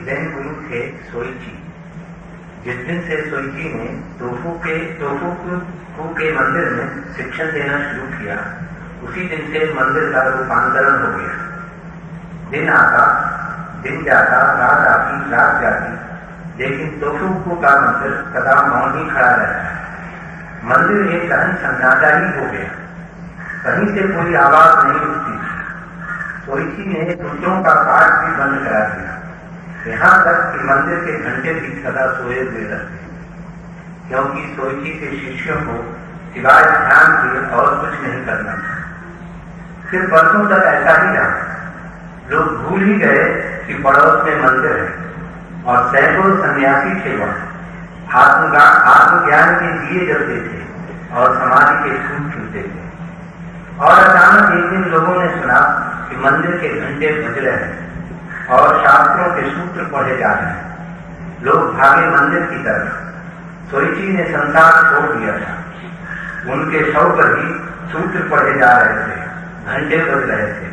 जैन गुरु थे सोईची। जिस दिन से सोईची ने तोफू के मंदिर में शिक्षण देना शुरू किया, उसी दिन से मंदिर का रूपांतरण हो गया। दिन आता, दिन जाता, रात आती, रात जाती, लेकिन तोफू का मंदिर सदा मौन ही खड़ा रहता है। मंदिर एक गहन सन्नाटा ही हो गया, कहीं से कोई आवाज नहीं उठती। सोईची ने दूसरों का पाठ भी बंद करा दिया, यहाँ तक कि मंदिर के घंटे भी सदा सोए हुए रहते, क्योंकि सोईची के शिष्यों को सिवाय ध्यान के और कुछ नहीं करना था। फिर वर्षों तक ऐसा ही रहा। लोग भूल ही गए कि पड़ोस में मंदिर है और सैकड़ों सन्यासी थे वहां। आत्मज्ञान के दिए जलते थे और समाधि के फूल खिलते थे। और अचानक एक दिन लोगों ने सुना कि मंदिर के घंटे बज रहे हैं और शास्त्रों के सूत्र पढ़े जा रहे हैं। लोग भागे मंदिर की तरफ। सोईची ने संसार छोड़ दिया था। उनके शव पर ही सूत्र पढ़े जा रहे थे, घंटे बज रहे थे।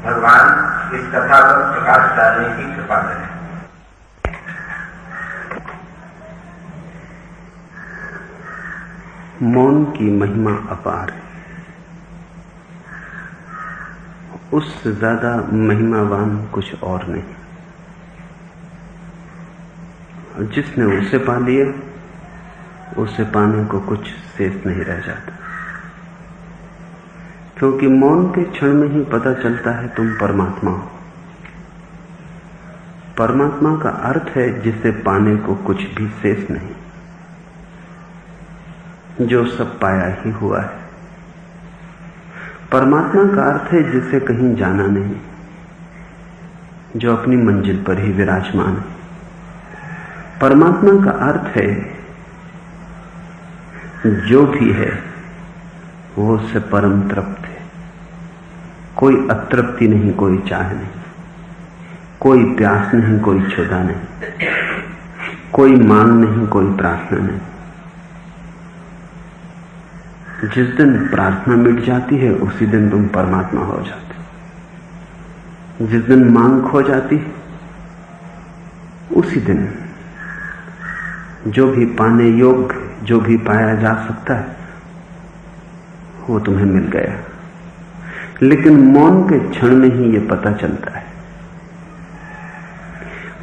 भगवान इस कथा पर प्रकाश डालने की कृपा करें। मौन की महिमा अपार है। उससे ज्यादा महिमावान कुछ और नहीं। जिसने उसे पा लिया, उसे पाने को कुछ शेष नहीं रह जाता, क्योंकि मौन के क्षण में ही पता चलता है तुम परमात्मा हो। परमात्मा का अर्थ है जिसे पाने को कुछ भी शेष नहीं, जो सब पाया ही हुआ है। परमात्मा का अर्थ है जिसे कहीं जाना नहीं, जो अपनी मंजिल पर ही विराजमान है। परमात्मा का अर्थ है जो भी है वो उससे परम तृप्त है। कोई अतृप्ति नहीं, कोई चाह नहीं, कोई प्यास नहीं, कोई क्षुधा नहीं, कोई मांग नहीं, कोई प्रार्थना नहीं। जिस दिन प्रार्थना मिट जाती है उसी दिन तुम परमात्मा हो जाते। जिस दिन मांग खो जाती है उसी दिन जो भी पाने योग्य, जो भी पाया जा सकता है, वो तुम्हें मिल गया। लेकिन मौन के क्षण में ही ये पता चलता है।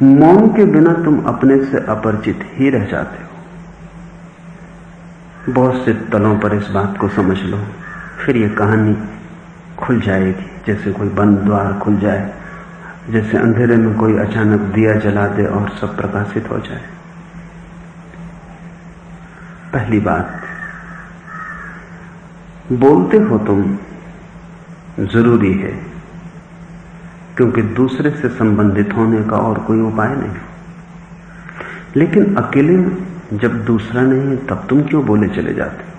मौन के बिना तुम अपने से अपरिचित ही रह जाते हो। बहुत से तलों पर इस बात को समझ लो, फिर ये कहानी खुल जाएगी। जैसे कोई बंद द्वार खुल जाए, जैसे अंधेरे में कोई अचानक दिया जला दे और सब प्रकाशित हो जाए। पहली बात, बोलते हो तुम, जरूरी है, क्योंकि दूसरे से संबंधित होने का और कोई उपाय नहीं। लेकिन अकेले में जब दूसरा नहीं है तब तुम क्यों बोले चले जाते हो?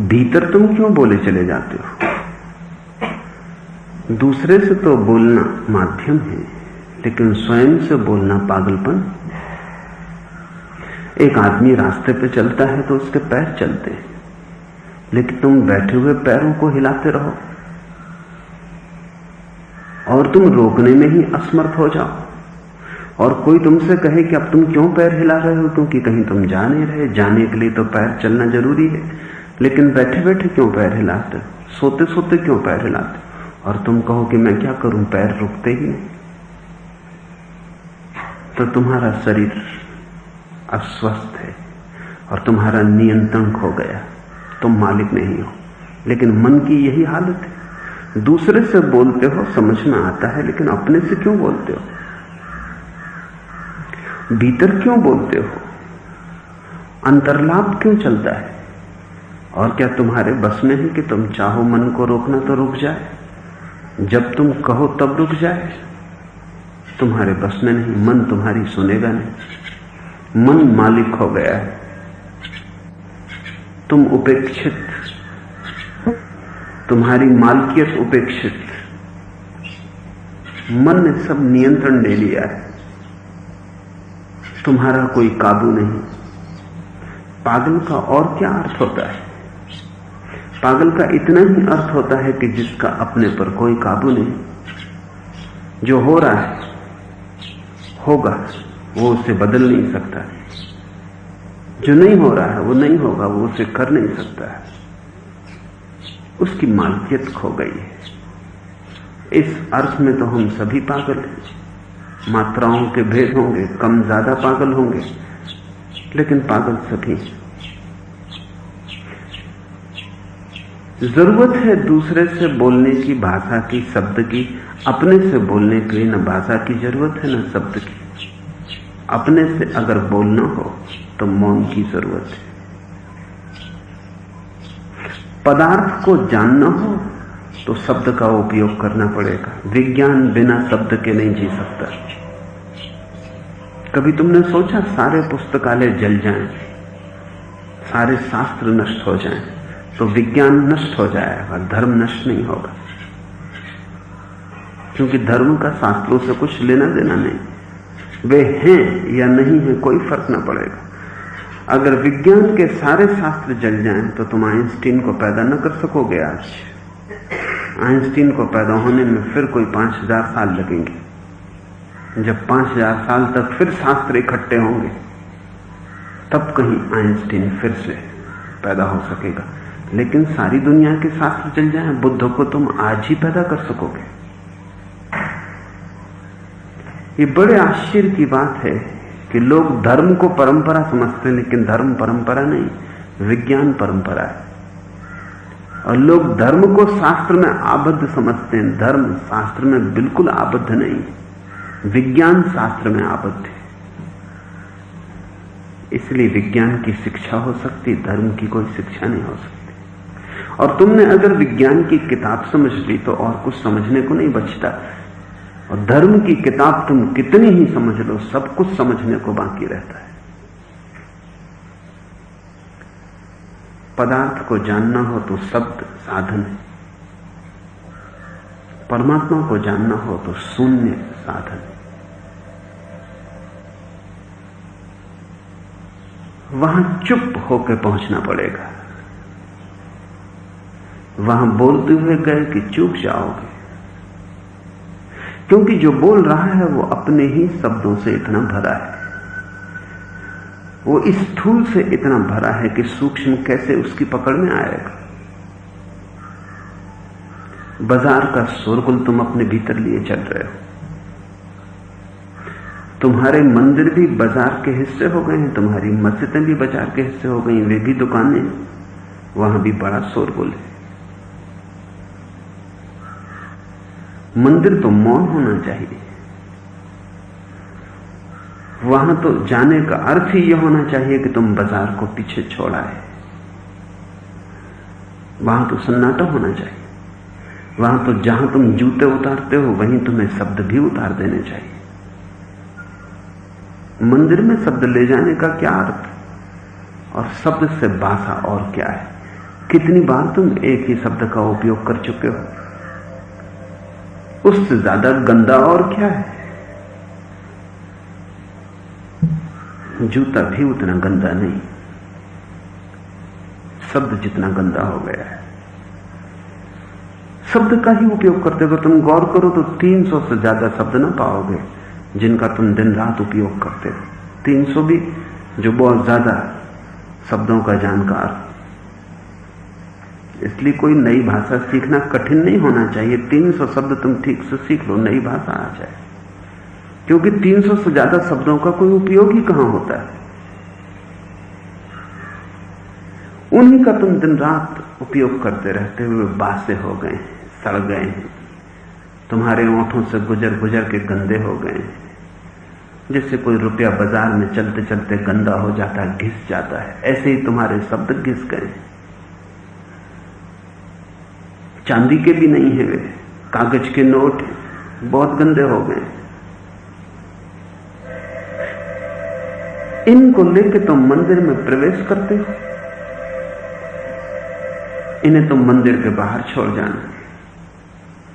भीतर तुम क्यों बोले चले जाते हो? दूसरे से तो बोलना माध्यम है, लेकिन स्वयं से बोलना पागलपन। एक आदमी रास्ते पे चलता है तो उसके पैर चलते हैं, लेकिन तुम बैठे हुए पैरों को हिलाते रहो और तुम रोकने में ही असमर्थ हो जाओ। और कोई तुमसे कहे कि अब तुम क्यों पैर हिला रहे हो, क्योंकि कहीं तुम जा नहीं रहे। जाने के लिए तो पैर चलना जरूरी है, लेकिन बैठे बैठे क्यों पैर हिलाते, सोते सोते क्यों पैर हिलाते? और तुम कहो कि मैं क्या करूं, पैर रुकते ही नहीं। तो तुम्हारा शरीर अस्वस्थ है और तुम्हारा नियंत्रण खो गया, तुम मालिक नहीं हो। लेकिन मन की यही हालत है। दूसरे से बोलते हो, समझ में आता है, लेकिन अपने से क्यों बोलते हो? भीतर क्यों बोलते हो? अंतर्लाभ क्यों चलता है? और क्या तुम्हारे बस में है कि तुम चाहो मन को रोकना तो रुक जाए, जब तुम कहो तब रुक जाए? तुम्हारे बस में नहीं। मन तुम्हारी सुनेगा नहीं। मन मालिक हो गया है, तुम उपेक्षित, तुम्हारी मालकियत उपेक्षित। मन ने सब नियंत्रण ले लिया है, तुम्हारा कोई काबू नहीं। पागल का और क्या अर्थ होता है? पागल का इतना ही अर्थ होता है कि जिसका अपने पर कोई काबू नहीं, जो हो रहा है होगा, वो उसे बदल नहीं सकता। जो नहीं हो रहा है वो नहीं होगा, वो उसे कर नहीं सकता है। उसकी मालकियत खो गई है। इस अर्थ में तो हम सभी पागल हैं। मात्राओं के भेद होंगे, कम ज्यादा पागल होंगे, लेकिन पागल सभी। जरूरत है दूसरे से बोलने की, भाषा की, शब्द की। अपने से बोलने के लिए न भाषा की जरूरत है न शब्द की। अपने से अगर बोलना हो तो मौन की जरूरत है। पदार्थ को जानना हो तो शब्द का उपयोग करना पड़ेगा। विज्ञान बिना शब्द के नहीं जी सकता। कभी तुमने सोचा सारे पुस्तकालय जल जाएं, सारे शास्त्र नष्ट हो जाएं, तो विज्ञान नष्ट हो जाएगा, धर्म नष्ट नहीं होगा। क्योंकि धर्म का शास्त्रों से कुछ लेना देना नहीं। वे हैं या नहीं है कोई फर्क ना पड़ेगा। अगर विज्ञान के सारे शास्त्र जल जाएं तो तुम आइंस्टीन को पैदा न कर सकोगे। आज आइंस्टीन को पैदा होने में फिर कोई 5000 साल लगेंगे। जब 5000 साल तक फिर शास्त्र इकट्ठे होंगे, तब कहीं आइंस्टीन फिर से पैदा हो सकेगा। लेकिन सारी दुनिया के शास्त्र चल जाएं, बुद्ध को तुम आज ही पैदा कर सकोगे। ये बड़े आश्चर्य की बात है कि लोग धर्म को परंपरा समझते हैं, लेकिन धर्म परंपरा नहीं, विज्ञान परंपरा है। और लोग धर्म को शास्त्र में आबद्ध समझते हैं। धर्म शास्त्र में बिल्कुल आबद्ध नहीं, विज्ञान शास्त्र में आबद्ध है। इसलिए विज्ञान की शिक्षा हो सकती, धर्म की कोई शिक्षा नहीं हो सकती। और तुमने अगर विज्ञान की किताब समझ ली तो और कुछ समझने को नहीं बचता। और धर्म की किताब तुम कितनी ही समझ लो, सब कुछ समझने को बाकी रहता है। पदार्थ को जानना हो तो शब्द साधन है, परमात्मा को जानना हो तो शून्य साधन है। वहां चुप होकर पहुंचना पड़ेगा। वहां बोलते हुए गए कि चूक जाओगे, क्योंकि जो बोल रहा है वो अपने ही शब्दों से इतना भरा है, वो इस स्थूल से इतना भरा है कि सूक्ष्म कैसे उसकी पकड़ में आएगा। बाजार का शोरगुल तुम अपने भीतर लिए चल रहे हो। तुम्हारे मंदिर भी बाजार के हिस्से हो गए हैं, तुम्हारी मस्जिदें भी बाजार के हिस्से हो गई, वे भी दुकानें, वहां भी बड़ा शोरगुल है। मंदिर तो मौन होना चाहिए। वहां तो जाने का अर्थ ही यह होना चाहिए कि तुम बाजार को पीछे छोड़ा है। वहां तो सन्नाटा होना चाहिए। वहां तो जहां तुम जूते उतारते हो वहीं तुम्हें शब्द भी उतार देने चाहिए। मंदिर में शब्द ले जाने का क्या अर्थ, और शब्द से भाषा और क्या है। कितनी बार तुम एक ही शब्द का उपयोग कर चुके हो, उससे ज्यादा गंदा और क्या है। जूता भी उतना गंदा नहीं, शब्द जितना गंदा हो गया है। शब्द का ही उपयोग करते हो। तुम गौर करो तो 300 से ज्यादा शब्द ना पाओगे जिनका तुम दिन रात उपयोग करते हो। 300 भी जो बहुत ज्यादा शब्दों का जानकार। इसलिए कोई नई भाषा सीखना कठिन नहीं होना चाहिए। 300 शब्द तुम ठीक से सीख लो, नई भाषा आ जाए। क्योंकि 300 से ज्यादा शब्दों का कोई उपयोग ही कहां होता है। उन्हीं का तुम दिन रात उपयोग करते रहते हुए बासे हो गए, सड़ गए हैं, तुम्हारे ओंठों से गुजर गुजर के गंदे हो गए। जैसे कोई रुपया बाजार में चलते चलते गंदा हो जाता है, घिस जाता है, ऐसे ही तुम्हारे शब्द घिस गए। चांदी के भी नहीं है वे, कागज के नोट बहुत गंदे हो गए। इनको लेके तुम मंदिर में प्रवेश करते हो, इन्हें तुम मंदिर के बाहर छोड़ जाना,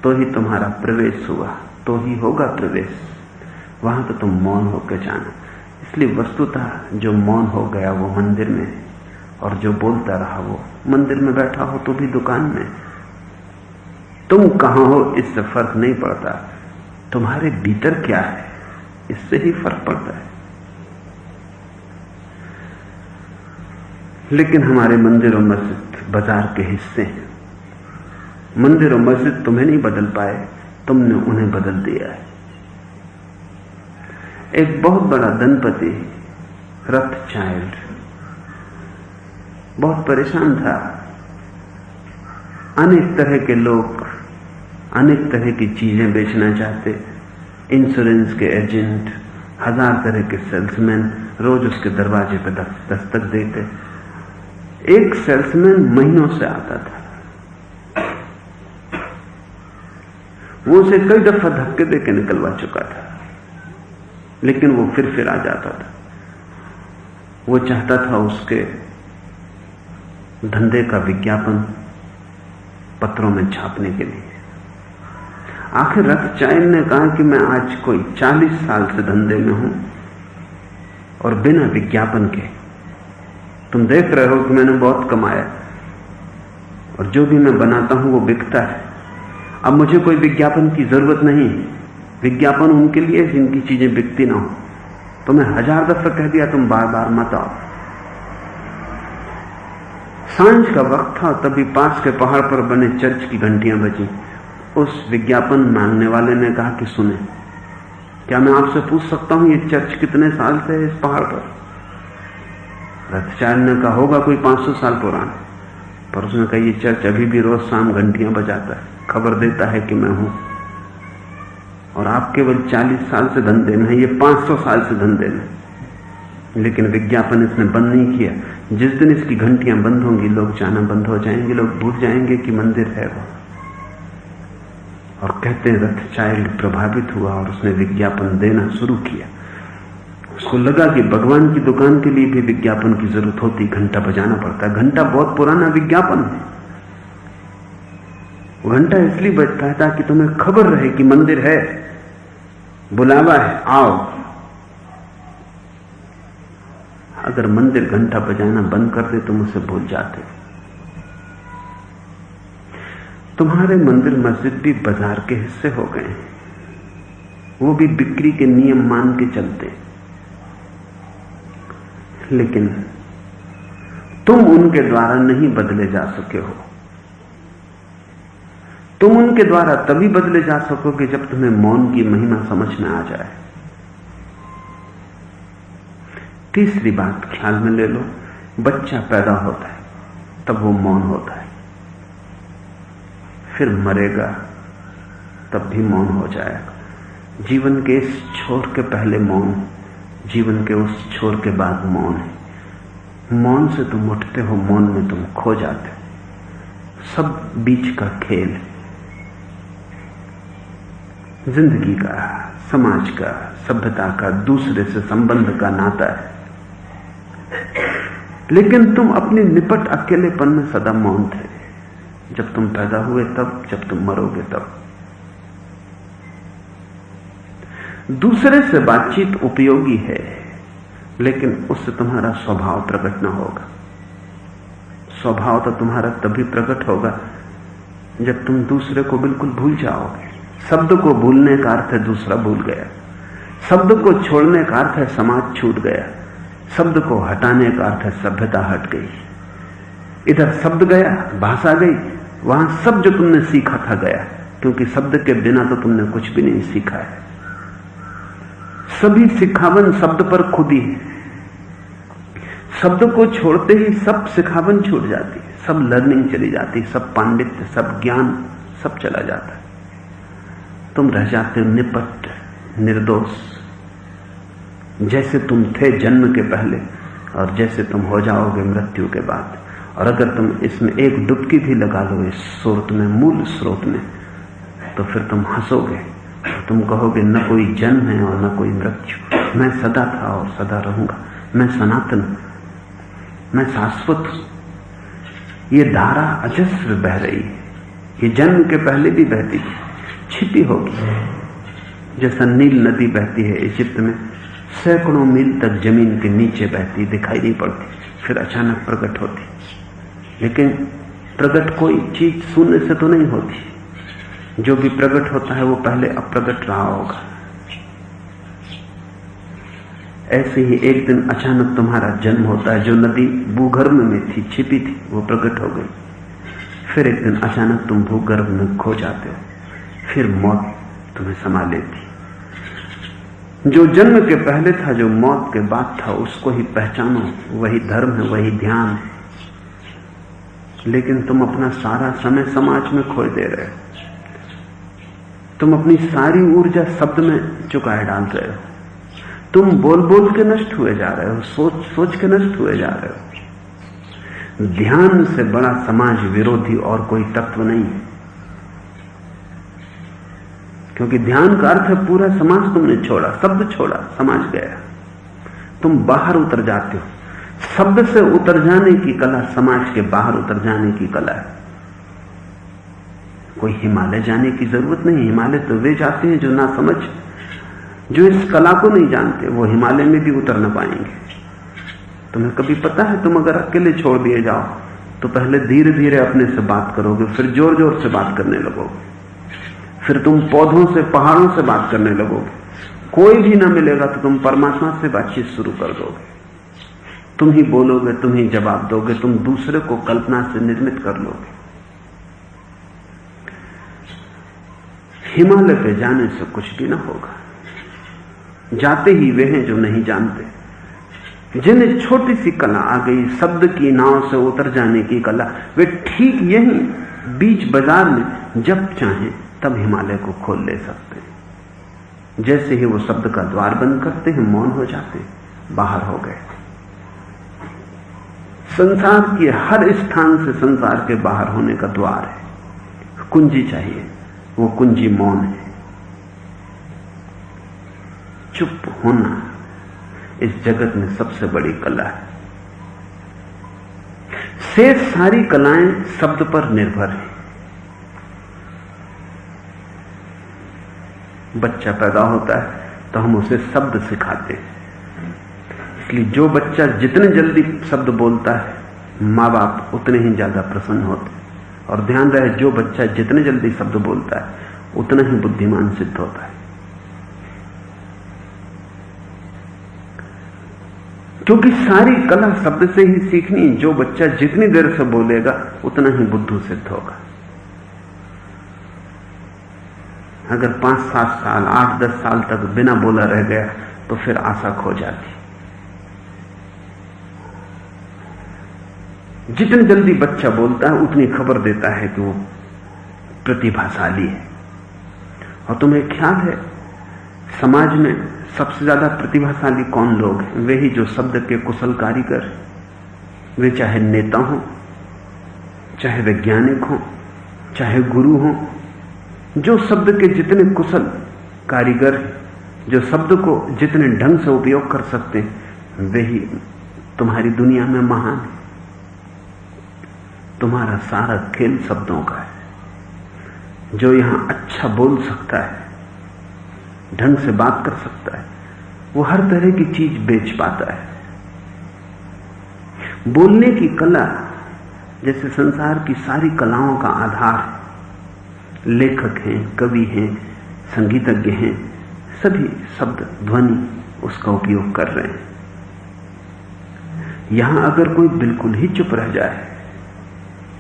तो ही तुम्हारा प्रवेश हुआ, तो ही होगा प्रवेश। वहां तो तुम मौन होकर जाना। इसलिए वस्तुतः जो मौन हो गया वो मंदिर में, और जो बोलता रहा वो मंदिर में बैठा हो तो भी दुकान में। तुम कहां हो इससे फर्क नहीं पड़ता। तुम्हारे भीतर क्या है, इससे ही फर्क पड़ता है। लेकिन हमारे मंदिर और मस्जिद बाजार के हिस्से हैं। मंदिर और मस्जिद तुम्हें नहीं बदल पाए, तुमने उन्हें बदल दिया है। एक बहुत बड़ा धनपति रॉथस्चाइल्ड बहुत परेशान था। अनेक तरह के लोग अनेक तरह की चीजें बेचना चाहते, इंश्योरेंस के एजेंट, 1000 तरह के सेल्समैन रोज उसके दरवाजे पर दस्तक देते। एक सेल्समैन महीनों से आता था, वो उसे कई दफा धक्के देके निकलवा चुका था, लेकिन वो फिर आ जाता था। वो चाहता था उसके धंधे का विज्ञापन पत्रों में छापने के लिए। आखिर रॉथस्चाइल्ड ने कहा कि मैं आज कोई 40 साल से धंधे में हूं और बिना विज्ञापन के, तुम देख रहे हो कि मैंने बहुत कमाया और जो भी मैं बनाता हूं वो बिकता है। अब मुझे कोई विज्ञापन की जरूरत नहीं। विज्ञापन उनके लिए जिनकी चीजें बिकती ना हो। तो मैं 1000 दफा कह दिया, तुम बार बार मत आओ। सांझ का वक्त था, तभी पास के पहाड़ पर बने चर्च की घंटियां बजी। उस विज्ञापन मांगने वाले ने कहा कि सुने, क्या मैं आपसे पूछ सकता हूं ये चर्च कितने साल से है इस पहाड़ पर? रॉथस्चाइल्ड ने कहा होगा कोई 500 साल पुराना। पर उसने कहा ये चर्च अभी भी रोज शाम घंटियां बजाता है, खबर देता है कि मैं हूं, और आप केवल 40 साल से धंधे में, ये 500 साल से धंधे में। लेकिन विज्ञापन इसने बंद नहीं किया। जिस दिन इसकी घंटियां बंद होंगी, लोग जाना बंद हो जाएंगे, लोग भूल जाएंगे कि मंदिर है वो। और कहते हैं रॉथस्चाइल्ड प्रभावित हुआ और उसने विज्ञापन देना शुरू किया। उसको लगा कि भगवान की दुकान के लिए भी विज्ञापन की जरूरत होती, घंटा बजाना पड़ता है। घंटा बहुत पुराना विज्ञापन है। वो घंटा इसलिए बजता है ताकि तुम्हें खबर रहे कि मंदिर है, बुलावा है, आओ। अगर मंदिर घंटा बजाना बंद कर दे तुम उसे भूल जाते। तुम्हारे मंदिर मस्जिद भी बाजार के हिस्से हो गए हैं। वो भी बिक्री के नियम मान के चलते, लेकिन तुम उनके द्वारा नहीं बदले जा सके हो। तुम उनके द्वारा तभी बदले जा सकोगे जब तुम्हें मौन की महिमा समझ में आ जाए। तीसरी बात ख्याल में ले लो, बच्चा पैदा होता है तब वो मौन होता है, फिर मरेगा तब भी मौन हो जाएगा। जीवन के इस छोर के पहले मौन, जीवन के उस छोर के बाद मौन है। मौन से तुम उठते हो, मौन में तुम खो जाते हो। सब बीच का खेल है, जिंदगी का, समाज का, सभ्यता का, दूसरे से संबंध का नाता है। लेकिन तुम अपनी निपट अकेलेपन में सदा मौन थे। जब तुम पैदा हुए तब, जब तुम मरोगे तब। दूसरे से बातचीत उपयोगी है, लेकिन उससे तुम्हारा स्वभाव प्रकट न होगा। स्वभाव तो तुम्हारा तभी प्रकट होगा जब तुम दूसरे को बिल्कुल भूल जाओगे। शब्द को भूलने का अर्थ है दूसरा भूल गया। शब्द को छोड़ने का अर्थ है समाज छूट गया। शब्द को हटाने का अर्थ है सभ्यता हट गई। इधर शब्द गया, भाषा गई, वहां सब जो तुमने सीखा था गया, क्योंकि शब्द के बिना तो तुमने कुछ भी नहीं सीखा है। सभी सिखावन शब्द पर खुदी है। शब्द को छोड़ते ही सब सिखावन छूट जाती है, सब लर्निंग चली जाती, सब पांडित्य, सब ज्ञान, सब चला जाता है। तुम रह जाते हो निपट, निर्दोष, जैसे तुम थे जन्म के पहले और जैसे तुम हो जाओगे मृत्यु के बाद। और अगर तुम इसमें एक डुबकी भी लगा लो इस स्रोत में, मूल स्रोत में, तो फिर तुम हंसोगे, तुम कहोगे न कोई जन्म है और न कोई मृत्यु, मैं सदा था और सदा रहूंगा, मैं सनातन, मैं शाश्वत हूं। ये धारा अजस्र बह रही है, ये जन्म के पहले भी बहती थी, छिपी होगी। जैसा नील नदी बहती है इजिप्त में, सैकड़ों मील तक जमीन के नीचे बहती, दिखाई नहीं पड़ती, फिर अचानक प्रकट होती। लेकिन प्रकट कोई चीज शून्य से तो नहीं होती। जो भी प्रकट होता है वो पहले अप्रकट रहा होगा। ऐसे ही एक दिन अचानक तुम्हारा जन्म होता है। जो नदी भूगर्भ में थी, छिपी थी, वो प्रकट हो गई। फिर एक दिन अचानक तुम भूगर्भ में खो जाते हो। फिर मौत तुम्हें समा लेती। जो जन्म के पहले था, जो मौत के बाद था, उसको ही पहचानो। वही धर्म है, वही ध्यान है। लेकिन तुम अपना सारा समय समाज में खो दे रहे हो। तुम अपनी सारी ऊर्जा शब्द में चुकाए डाल रहे हो। तुम बोल बोल के नष्ट हुए जा रहे हो, सोच सोच के नष्ट हुए जा रहे हो। ध्यान से बड़ा समाज विरोधी और कोई तत्व नहीं है। क्योंकि ध्यान का अर्थ है पूरा समाज तुमने छोड़ा, शब्द छोड़ा, समाज गया। तुम बाहर उतर जाते हो। शब्द से उतर जाने की कला समाज के बाहर उतर जाने की कला है। कोई हिमालय जाने की जरूरत नहीं। हिमालय तो वे जाते हैं जो ना समझ, जो इस कला को नहीं जानते। वो हिमालय में भी उतर न पाएंगे। तुम्हें कभी पता है, तुम अगर अकेले छोड़ दिए जाओ तो पहले धीरे धीरे अपने से बात करोगे, फिर जोर जोर से बात करने लगोगे, फिर तुम पौधों से, पहाड़ों से बात करने लगोगे। कोई भी ना मिलेगा तो तुम परमात्मा से बातचीत शुरू कर दोगे। तुम ही बोलोगे, तुम ही जवाब दोगे, तुम दूसरे को कल्पना से निर्मित कर लोगे। हिमालय पे जाने से कुछ भी ना होगा। जाते ही वे हैं जो नहीं जानते। जिन्हें छोटी सी कला आ गई, शब्द की नाव से उतर जाने की कला, वे ठीक यहीं बीच बाजार में जब चाहें तब हिमालय को खोल ले सकते हैं। जैसे ही वो शब्द का द्वार बंद करते हैं, मौन हो जाते हैं, बाहर हो गए। संसार के हर स्थान से संसार के बाहर होने का द्वार है। कुंजी चाहिए, वो कुंजी मौन है। चुप होना इस जगत में सबसे बड़ी कला है। शेष सारी कलाएं शब्द पर निर्भर है। बच्चा पैदा होता है तो हम उसे शब्द सिखाते हैं। इसलिए जो बच्चा जितने जल्दी शब्द बोलता है, माँ बाप उतने ही ज्यादा प्रसन्न होते हैं। और ध्यान रहे, जो बच्चा जितने जल्दी शब्द बोलता है उतना ही बुद्धिमान सिद्ध होता है। क्योंकि सारी कला शब्द से ही सीखनी। जो बच्चा जितनी देर से बोलेगा उतना ही बुद्धू सिद्ध होगा। अगर 5-7 साल, 8-10 साल तक बिना बोला रह गया तो फिर आशा खो जाती। जितनी जल्दी बच्चा बोलता है उतनी खबर देता है कि वो प्रतिभाशाली है। और तुम्हें ख्याल है, समाज में सबसे ज्यादा प्रतिभाशाली कौन लोग हैं? वे ही जो शब्द के कुशल कारीगर। वे चाहे नेता हो, चाहे वैज्ञानिक हो, चाहे गुरु हो, जो शब्द के जितने कुशल कारीगर, जो शब्द को जितने ढंग से उपयोग कर सकते हैं, वे ही तुम्हारी दुनिया में महान है। तुम्हारा सारा खेल शब्दों का है। जो यहां अच्छा बोल सकता है, ढंग से बात कर सकता है, वो हर तरह की चीज बेच पाता है। बोलने की कला जैसे संसार की सारी कलाओं का आधार है। लेखक हैं, कवि हैं, संगीतज्ञ हैं, सभी शब्द, ध्वनि उसका उपयोग कर रहे हैं। यहां अगर कोई बिल्कुल ही चुप रह जाए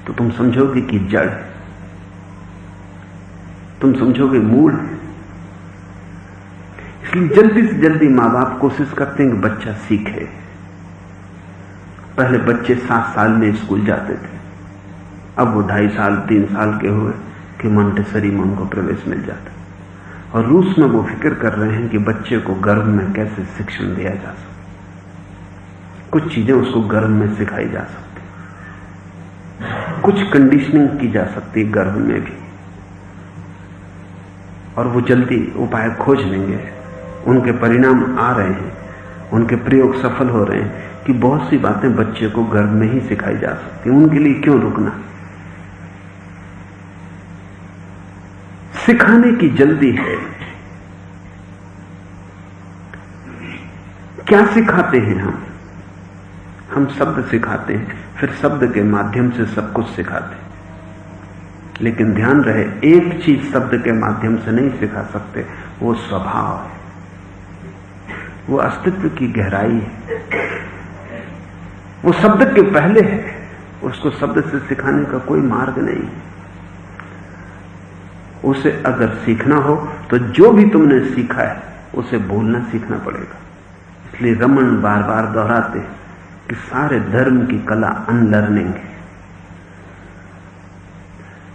तो तुम समझोगे कि जड़, तुम समझोगे मूल। इसलिए जल्दी से जल्दी माँ बाप कोशिश करते हैं कि बच्चा सीखे। पहले बच्चे 7 साल में स्कूल जाते थे, अब वो 2.5 साल 3 साल के हुए कि मॉन्टेसरी में उनको प्रवेश मिल जाता। और रूस में वो फिक्र कर रहे हैं कि बच्चे को गर्भ में कैसे शिक्षण दिया जा सकता। कुछ चीजें उसको गर्भ में सिखाई जा सकती, कुछ कंडीशनिंग की जा सकती गर्भ में भी। और वो जल्दी उपाय खोज लेंगे। उनके परिणाम आ रहे हैं, उनके प्रयोग सफल हो रहे हैं कि बहुत सी बातें बच्चे को गर्भ में ही सिखाई जा सकती। उनके लिए क्यों रुकना? सिखाने की जल्दी है। क्या सिखाते हैं हम शब्द सिखाते हैं, फिर शब्द के माध्यम से सब कुछ सिखाते हैं। लेकिन ध्यान रहे, एक चीज शब्द के माध्यम से नहीं सिखा सकते, वो स्वभाव है, वो अस्तित्व की गहराई है, वो शब्द के पहले है, उसको शब्द से सिखाने का कोई मार्ग नहीं। उसे अगर सीखना हो तो जो भी तुमने सीखा है उसे भूलना सीखना पड़ेगा। इसलिए रमन बार बार दोहराते कि सारे धर्म की कला अनलर्निंग है।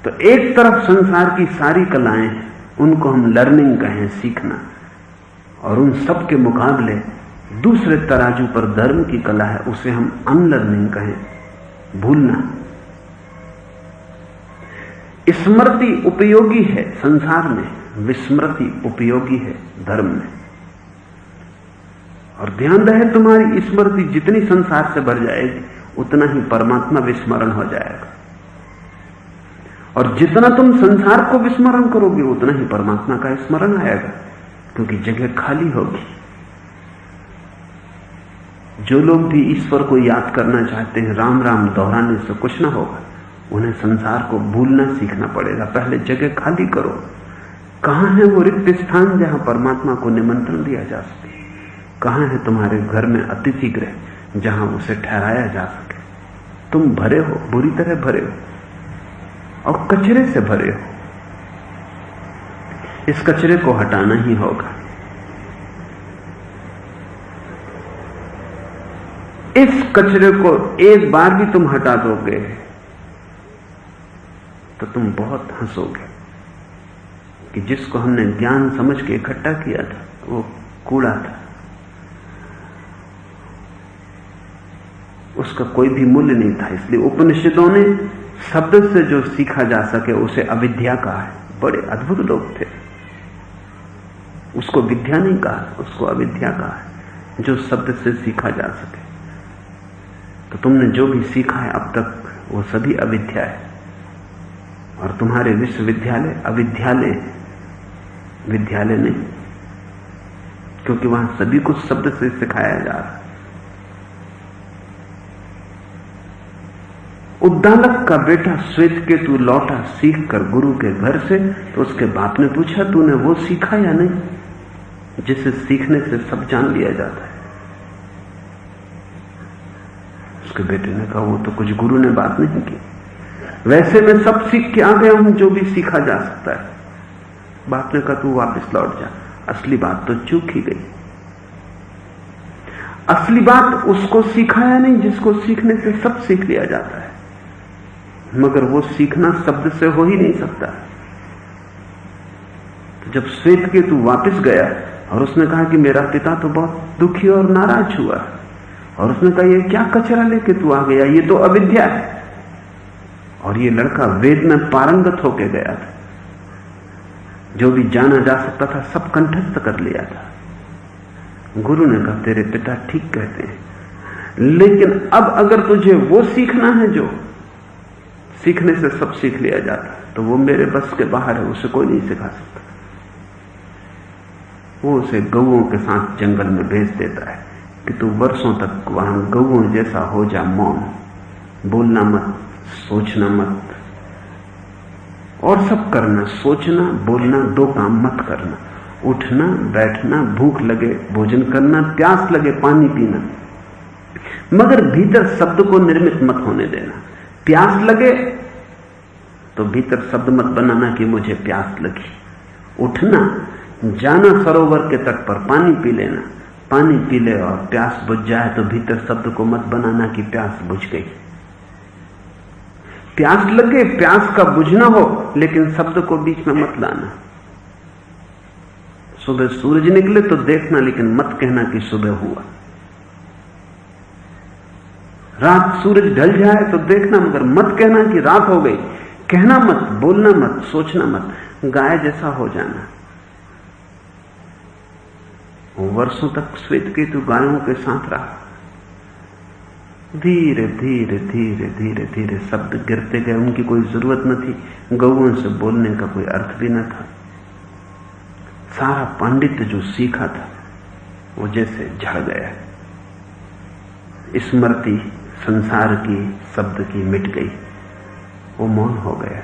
तो एक तरफ संसार की सारी कलाएं, उनको हम लर्निंग कहें, सीखना, और उन सब के मुकाबले दूसरे तराजू पर धर्म की कला है, उसे हम अनलर्निंग कहें, भूलना। स्मृति उपयोगी है संसार में, विस्मृति उपयोगी है धर्म में। और ध्यान रहे, तुम्हारी स्मृति जितनी संसार से भर जाएगी उतना ही परमात्मा विस्मरण हो जाएगा, और जितना तुम संसार को विस्मरण करोगे उतना ही परमात्मा का स्मरण आएगा, क्योंकि जगह खाली होगी। जो लोग भी ईश्वर को याद करना चाहते हैं, राम राम दोहराने से कुछ ना होगा, उन्हें संसार को भूलना सीखना पड़ेगा। पहले जगह खाली करो। कहां है वो रिक्त स्थान जहां परमात्मा को निमंत्रण दिया जा सके? कहां है तुम्हारे घर में अतिथि गृह जहां उसे ठहराया जा सके? तुम भरे हो, बुरी तरह भरे हो, और कचरे से भरे हो। इस कचरे को हटाना ही होगा। इस कचरे को एक बार भी तुम हटा दोगे तो तुम बहुत हंसोगे कि जिसको हमने ज्ञान समझ के इकट्ठा किया था वो कूड़ा था, उसका कोई भी मूल्य नहीं था। इसलिए उपनिषदों ने शब्द से जो सीखा जा सके उसे अविद्या कहा है। बड़े अद्भुत लोग थे, उसको विद्या नहीं कहा, उसको अविद्या कहा है, जो शब्द से सीखा जा सके। तो तुमने जो भी सीखा है अब तक वो सभी अविद्या है, और तुम्हारे विश्वविद्यालय अविद्यालय, विद्यालय नहीं, क्योंकि वहां सभी कुछ शब्द से सिखाया जा रहा है। उद्दालक का बेटा श्वेतकेतु लौटा सीख कर गुरु के घर से, तो उसके बाप ने पूछा, तूने वो सीखा या नहीं जिसे सीखने से सब जान लिया जाता है? उसके बेटे ने कहा, वो तो कुछ गुरु ने बात नहीं की, वैसे मैं सब सीख के आ गया हूं जो भी सीखा जा सकता है। बाप ने कहा, तू वापस लौट जा, असली बात तो चूक ही गई। असली बात उसको सिखाया नहीं जिसको सीखने से सब सीख लिया जाता है, मगर वो सीखना शब्द से हो ही नहीं सकता। तो जब श्वेतकेतु वापस गया और उसने कहा कि मेरा पिता तो बहुत दुखी और नाराज हुआ, और उसने कहा, ये क्या कचरा लेके तू आ गया, ये तो अविद्या है। और ये लड़का वेद में पारंगत होके गया था, जो भी जाना जा सकता था सब कंठस्थ कर लिया था। गुरु ने कहा, तेरे पिता ठीक कहते हैं, लेकिन अब अगर तुझे वो सीखना है जो सीखने से सब सीख लिया जाता, तो वो मेरे बस के बाहर है, उसे कोई नहीं सिखा सकता। वो उसे गौओं के साथ जंगल में भेज देता है कि तू वर्षों तक वहां गौओं जैसा हो जा, मौन, बोलना मत, सोचना मत, और सब करना, सोचना बोलना दो काम मत करना, उठना बैठना, भूख लगे भोजन करना, प्यास लगे पानी पीना, मगर भीतर शब्द को निर्मित मत होने देना। प्यास लगे तो भीतर शब्द मत बनाना कि मुझे प्यास लगी। उठना, जाना सरोवर के तट पर पानी पी लेना, पानी पी ले और प्यास बुझ जाए तो भीतर शब्द को मत बनाना कि प्यास बुझ गई। प्यास लगे, प्यास का बुझना हो, लेकिन शब्द को बीच में मत लाना। सुबह सूरज निकले तो देखना, लेकिन मत कहना कि सुबह हुआ। रात सूरज ढल जाए तो देखना, मगर मत कहना कि रात हो गई। कहना मत, बोलना मत, सोचना मत, गाय जैसा हो जाना। वर्षों तक श्वेतकेतु गायों के साथ रहा। धीरे धीरे धीरे धीरे धीरे शब्द गिरते गए, उनकी कोई जरूरत न थी, गौओं से बोलने का कोई अर्थ भी न था। सारा पांडित्य जो सीखा था वो जैसे झड़ गया। स्मृति संसार की, शब्द की मिट गई, वो मौन हो गया।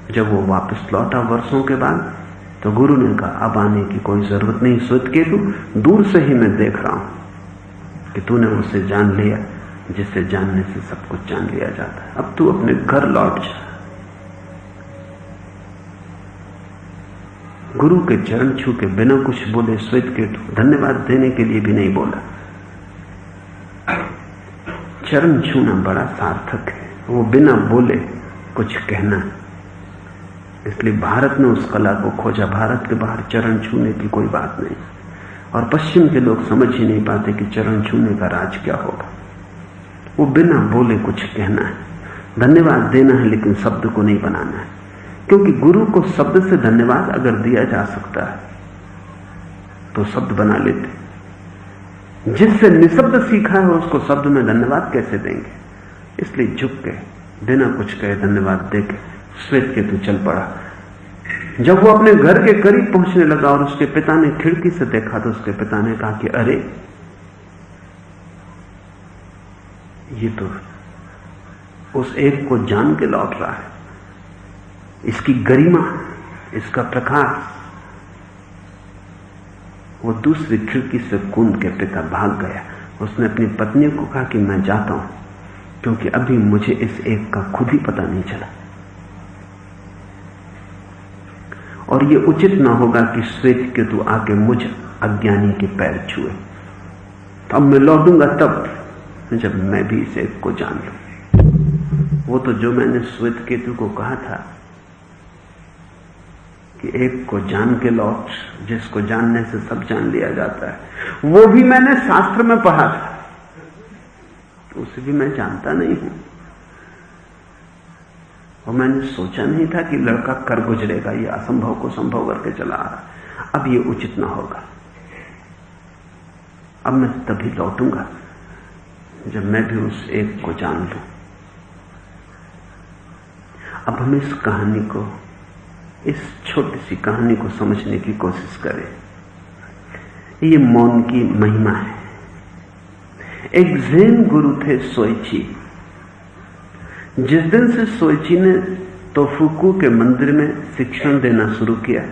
जब वो वापस लौटा वर्षों के बाद, तो गुरु ने कहा अब आने की कोई जरूरत नहीं श्वेतकेतु, दूर से ही मैं देख रहा हूं कि तूने उसे जान लिया जिसे जानने से सब कुछ जान लिया जाता है। अब तू अपने घर लौट जा। गुरु के चरण छू के बिना कुछ बोले श्वेतकेतु धन्यवाद देने के लिए भी नहीं बोला। चरण छूना बड़ा सार्थक है, वो बिना बोले कुछ कहना। इसलिए भारत ने उस कला को खोजा। भारत के बाहर चरण छूने की कोई बात नहीं, और पश्चिम के लोग समझ ही नहीं पाते कि चरण छूने का राज क्या होगा। वो बिना बोले कुछ कहना है, धन्यवाद देना है, लेकिन शब्द को नहीं बनाना है, क्योंकि गुरु को शब्द से धन्यवाद अगर दिया जा सकता है तो शब्द बना लेते। जिससे निशब्द सीखा है उसको शब्द में धन्यवाद कैसे देंगे? इसलिए झुक के बिना कुछ कहे धन्यवाद देके श्वेतकेतु चल पड़ा। जब वो अपने घर के करीब पहुंचने लगा और उसके पिता ने खिड़की से देखा, तो उसके पिता ने कहा कि अरे ये तो उस एक को जान के लौट रहा है, इसकी गरिमा, इसका प्रकाश। वो दूसरी खिड़की से कूद के पिता भाग गया। उसने अपनी पत्नी को कहा कि मैं जाता हूं, क्योंकि अभी मुझे इस एक का खुद ही पता नहीं चला, और ये उचित ना होगा कि श्वेतकेतु आके मुझ अज्ञानी के पैर छुए। तो अब मैं लौटूंगा तब जब मैं भी इस एक को जान लूं। वो तो जो मैंने श्वेतकेतु को कहा था कि एक को जान के लौट, जिसको जानने से सब जान लिया जाता है, वो भी मैंने शास्त्र में पढ़ा था, उसे भी मैं जानता नहीं हूं। और मैंने सोचा नहीं था कि लड़का कर गुजरेगा, ये असंभव को संभव करके चला आ रहा। अब ये उचित ना होगा। अब मैं तभी लौटूंगा जब मैं भी उस एक को जान लूं। अब हम इस कहानी को, इस छोटी सी कहानी को समझने की कोशिश करें। ये मौन की महिमा है। एक ज़ेन गुरु थे सोइची। जिस दिन से सोइची ने तोफुकू के मंदिर में शिक्षण देना शुरू किया,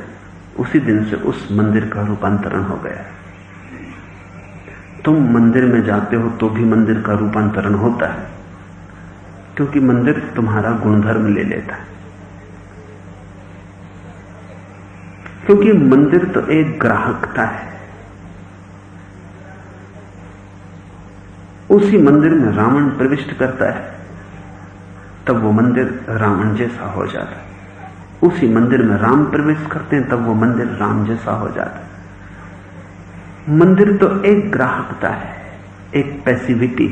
उसी दिन से उस मंदिर का रूपांतरण हो गया। तुम मंदिर में जाते हो तो भी मंदिर का रूपांतरण होता है, क्योंकि मंदिर तुम्हारा गुणधर्म ले लेता है। क्योंकि मंदिर तो एक ग्राहकता है। उसी मंदिर में रावण प्रविष्ट करता है, तब वो मंदिर रावण जैसा हो जाता है। उसी मंदिर में राम प्रवेश करते हैं, तब वो मंदिर राम जैसा हो जाता है। मंदिर तो एक ग्राहकता है, एक पैसिविटी।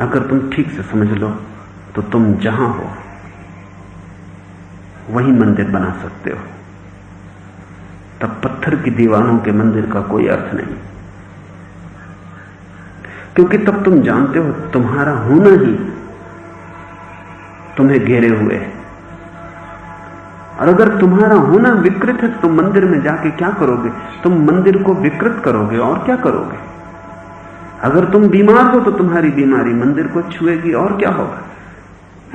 अगर तुम ठीक से समझ लो तो तुम जहां हो वहीं मंदिर बना सकते हो। तब पत्थर की दीवारों के मंदिर का कोई अर्थ नहीं, क्योंकि तब तुम जानते हो तुम्हारा होना ही तुम्हें घेरे हुए है। और अगर तुम्हारा होना विकृत है तो तुम मंदिर में जाके क्या करोगे? तुम मंदिर को विकृत करोगे, और क्या करोगे? अगर तुम बीमार हो तो तुम्हारी बीमारी मंदिर को छुएगी, और क्या होगा?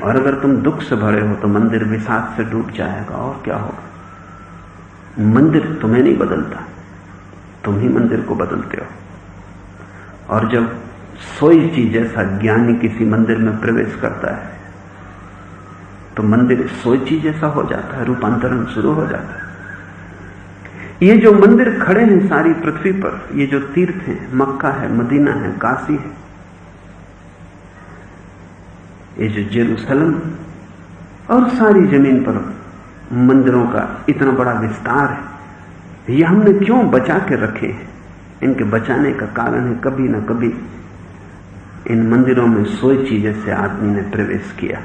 और अगर तुम दुख से भरे हो तो मंदिर विषाद से डूब जाएगा, और क्या होगा? मंदिर तुम्हें नहीं बदलता, तुम ही मंदिर को बदलते हो। और जब सोइची जैसा ज्ञानी किसी मंदिर में प्रवेश करता है तो मंदिर सोइची जैसा हो जाता है, रूपांतरण शुरू हो जाता है। ये जो मंदिर खड़े हैं सारी पृथ्वी पर, ये जो तीर्थ हैं, मक्का है, मदीना है, काशी है, ये जो जेरूसलम और सारी जमीन पर मंदिरों का इतना बड़ा विस्तार है, ये हमने क्यों बचा के रखे हैं? इनके बचाने का कारण है कभी ना कभी इन मंदिरों में सोइची जैसे आदमी ने प्रवेश किया,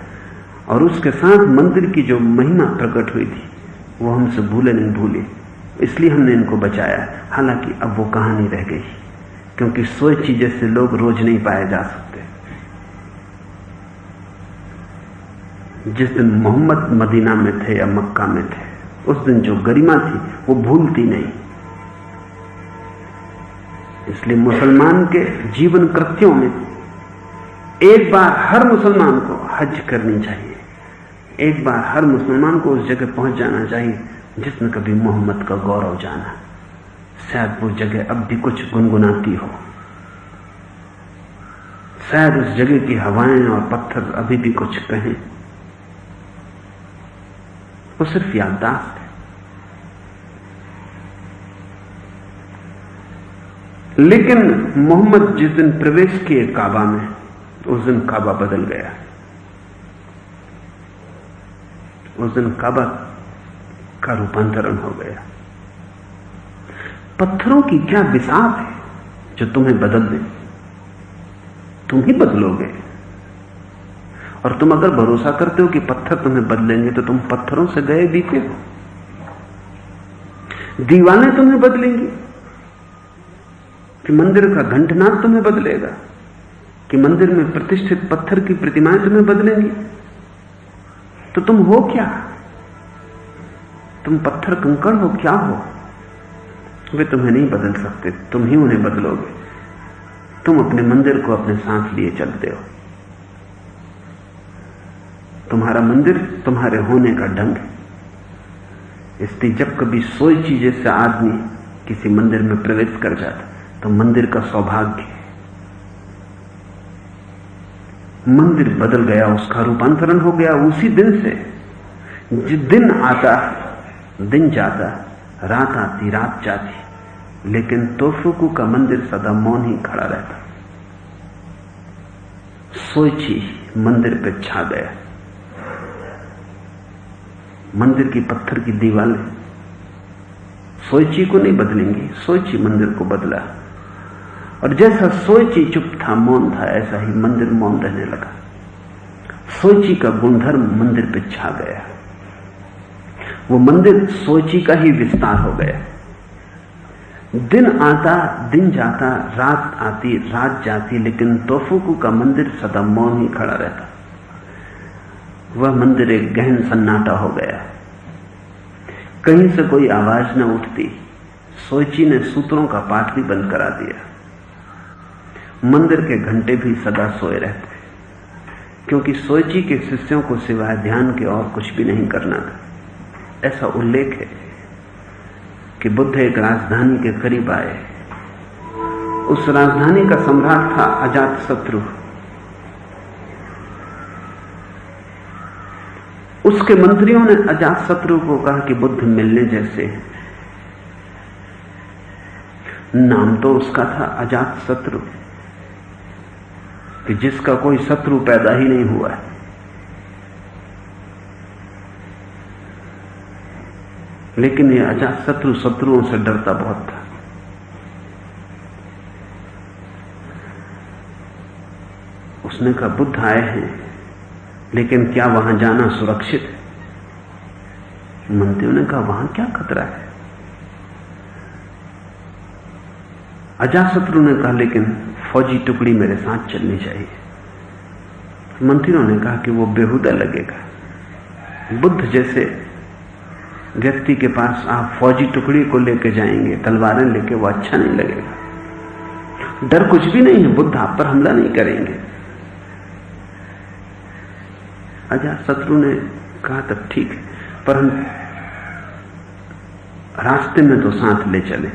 और उसके साथ मंदिर की जो महिमा प्रकट हुई थी वो हमसे भूले नहीं भूले, इसलिए हमने इनको बचाया। हालांकि अब वो कहानी रह गई, क्योंकि सोइची जैसे लोग रोज नहीं पाए जा सकते। जिस दिन मोहम्मद मदीना में थे या मक्का में थे, उस दिन जो गरिमा थी वो भूलती नहीं। इसलिए मुसलमान के जीवन कृत्यों में एक बार हर मुसलमान को हज करनी चाहिए, एक बार हर मुसलमान को उस जगह पहुंच जाना चाहिए जिसने कभी मोहम्मद का गौरव जाना। शायद वो जगह अब भी कुछ गुनगुनाती हो, शायद उस जगह की हवाएं और पत्थर अभी भी कुछ कहें। वो सिर्फ याददाश्त है। लेकिन मोहम्मद जिस दिन प्रवेश किए काबा में, उस दिन काबा बदल गया। उस दिन काबा का रूपांतरण हो गया। पत्थरों की क्या विसाप है जो तुम्हें बदल दे। तुम ही बदलोगे। और तुम अगर भरोसा करते हो कि पत्थर तुम्हें बदलेंगे तो तुम पत्थरों से गए बीते हो। दीवानें तुम्हें बदलेंगी कि मंदिर का घंटनाद तुम्हें बदलेगा, कि मंदिर में प्रतिष्ठित पत्थर की प्रतिमाएं तुम्हें बदलेंगी। तो तुम हो क्या? तुम पत्थर कंकड़ हो, क्या हो? वे तुम्हें नहीं बदल सकते, तुम ही उन्हें बदलोगे। तुम अपने मंदिर को अपने साथ लिए चलते हो। तुम्हारा मंदिर तुम्हारे होने का ढंग है। इसलिए जब कभी सोची जैसे आदमी किसी मंदिर में प्रवेश कर जाता तो मंदिर का सौभाग्य है। मंदिर बदल गया, उसका रूपांतरण हो गया उसी दिन से। जिस दिन आता दिन जाता, रात आती रात जाती, लेकिन तोफुकू का मंदिर सदा मौन ही खड़ा रहता। सोची मंदिर पे छा गया। मंदिर की पत्थर की दीवारें सोची को नहीं बदलेंगी, सोची मंदिर को बदला। और जैसा सोची चुप था, मौन था, ऐसा ही मंदिर मौन रहने लगा। सोची का गुणधर्म मंदिर पे छा गया। वो मंदिर सोची का ही विस्तार हो गया। दिन आता दिन जाता, रात आती रात जाती, लेकिन तोफुकू का मंदिर सदा मौन ही खड़ा रहता। वह मंदिर एक गहन सन्नाटा हो गया। कहीं से कोई आवाज न उठती। सोची ने सूत्रों का पाठ भी बंद करा दिया। मंदिर के घंटे भी सदा सोए रहते, क्योंकि सोची के शिष्यों को सिवाय ध्यान के और कुछ भी नहीं करना था। ऐसा उल्लेख है कि बुद्ध एक राजधानी के करीब आए। उस राजधानी का सम्राट था अजातशत्रु। उसके मंत्रियों ने अजातशत्रु को कहा कि बुद्ध मिलने जैसे हैं। नाम तो उसका था अजातशत्रु, कि जिसका कोई शत्रु पैदा ही नहीं हुआ है। लेकिन यह अजातशत्रु शत्रुओं से डरता बहुत था। उसने कहा बुद्ध आए हैं, लेकिन क्या वहां जाना सुरक्षित है? मंत्रियों ने कहा वहां क्या खतरा है? अजातशत्रु ने कहा लेकिन फौजी टुकड़ी मेरे साथ चलनी चाहिए। मंत्रियों ने कहा कि वो बेहुदा लगेगा। बुद्ध जैसे व्यक्ति के पास आप फौजी टुकड़ी को लेकर जाएंगे, तलवारें लेके, वो अच्छा नहीं लगेगा। डर कुछ भी नहीं है, बुद्ध आप पर हमला नहीं करेंगे। अजातशत्रु ने कहा तब ठीक है, पर हम रास्ते में तो साथ ले चले।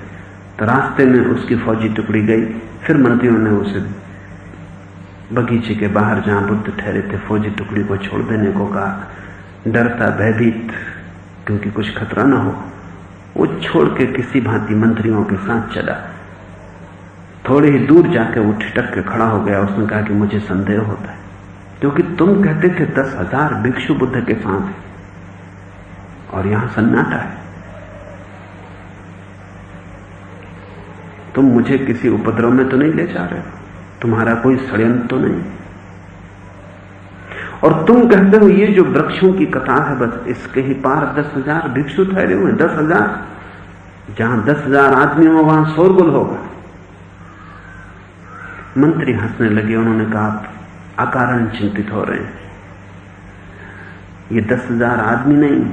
तो रास्ते में उसकी फौजी टुकड़ी गई। फिर मंत्रियों ने उसे बगीचे के बाहर जहां बुद्ध ठहरे थे फौजी टुकड़ी को छोड़ देने को कहा। डरता भयभीत, क्योंकि कुछ खतरा ना हो, वो छोड़ के किसी भांति मंत्रियों के साथ चला। थोड़ी ही दूर जाके वो ठिठक के खड़ा हो गया। उसने कहा कि मुझे संदेह होता है, क्योंकि तुम कहते थे 10,000 भिक्षु बुद्ध के साथ हैं और यहां सन्नाटा है। तुम मुझे किसी उपद्रव में तो नहीं ले जा रहे हो? तुम्हारा कोई षड्यंत्र तो नहीं? और तुम कहते हो ये जो वृक्षों की कतार है, बस इसके ही पार 10,000 भिक्षु ठहरे हुए। 10,000? जहां 10,000 आदमी हो वहां शोरगुल होगा। मंत्री हंसने लगे। उन्होंने कहा आप अकारण चिंतित हो रहे हैं। ये 10,000 आदमी नहीं,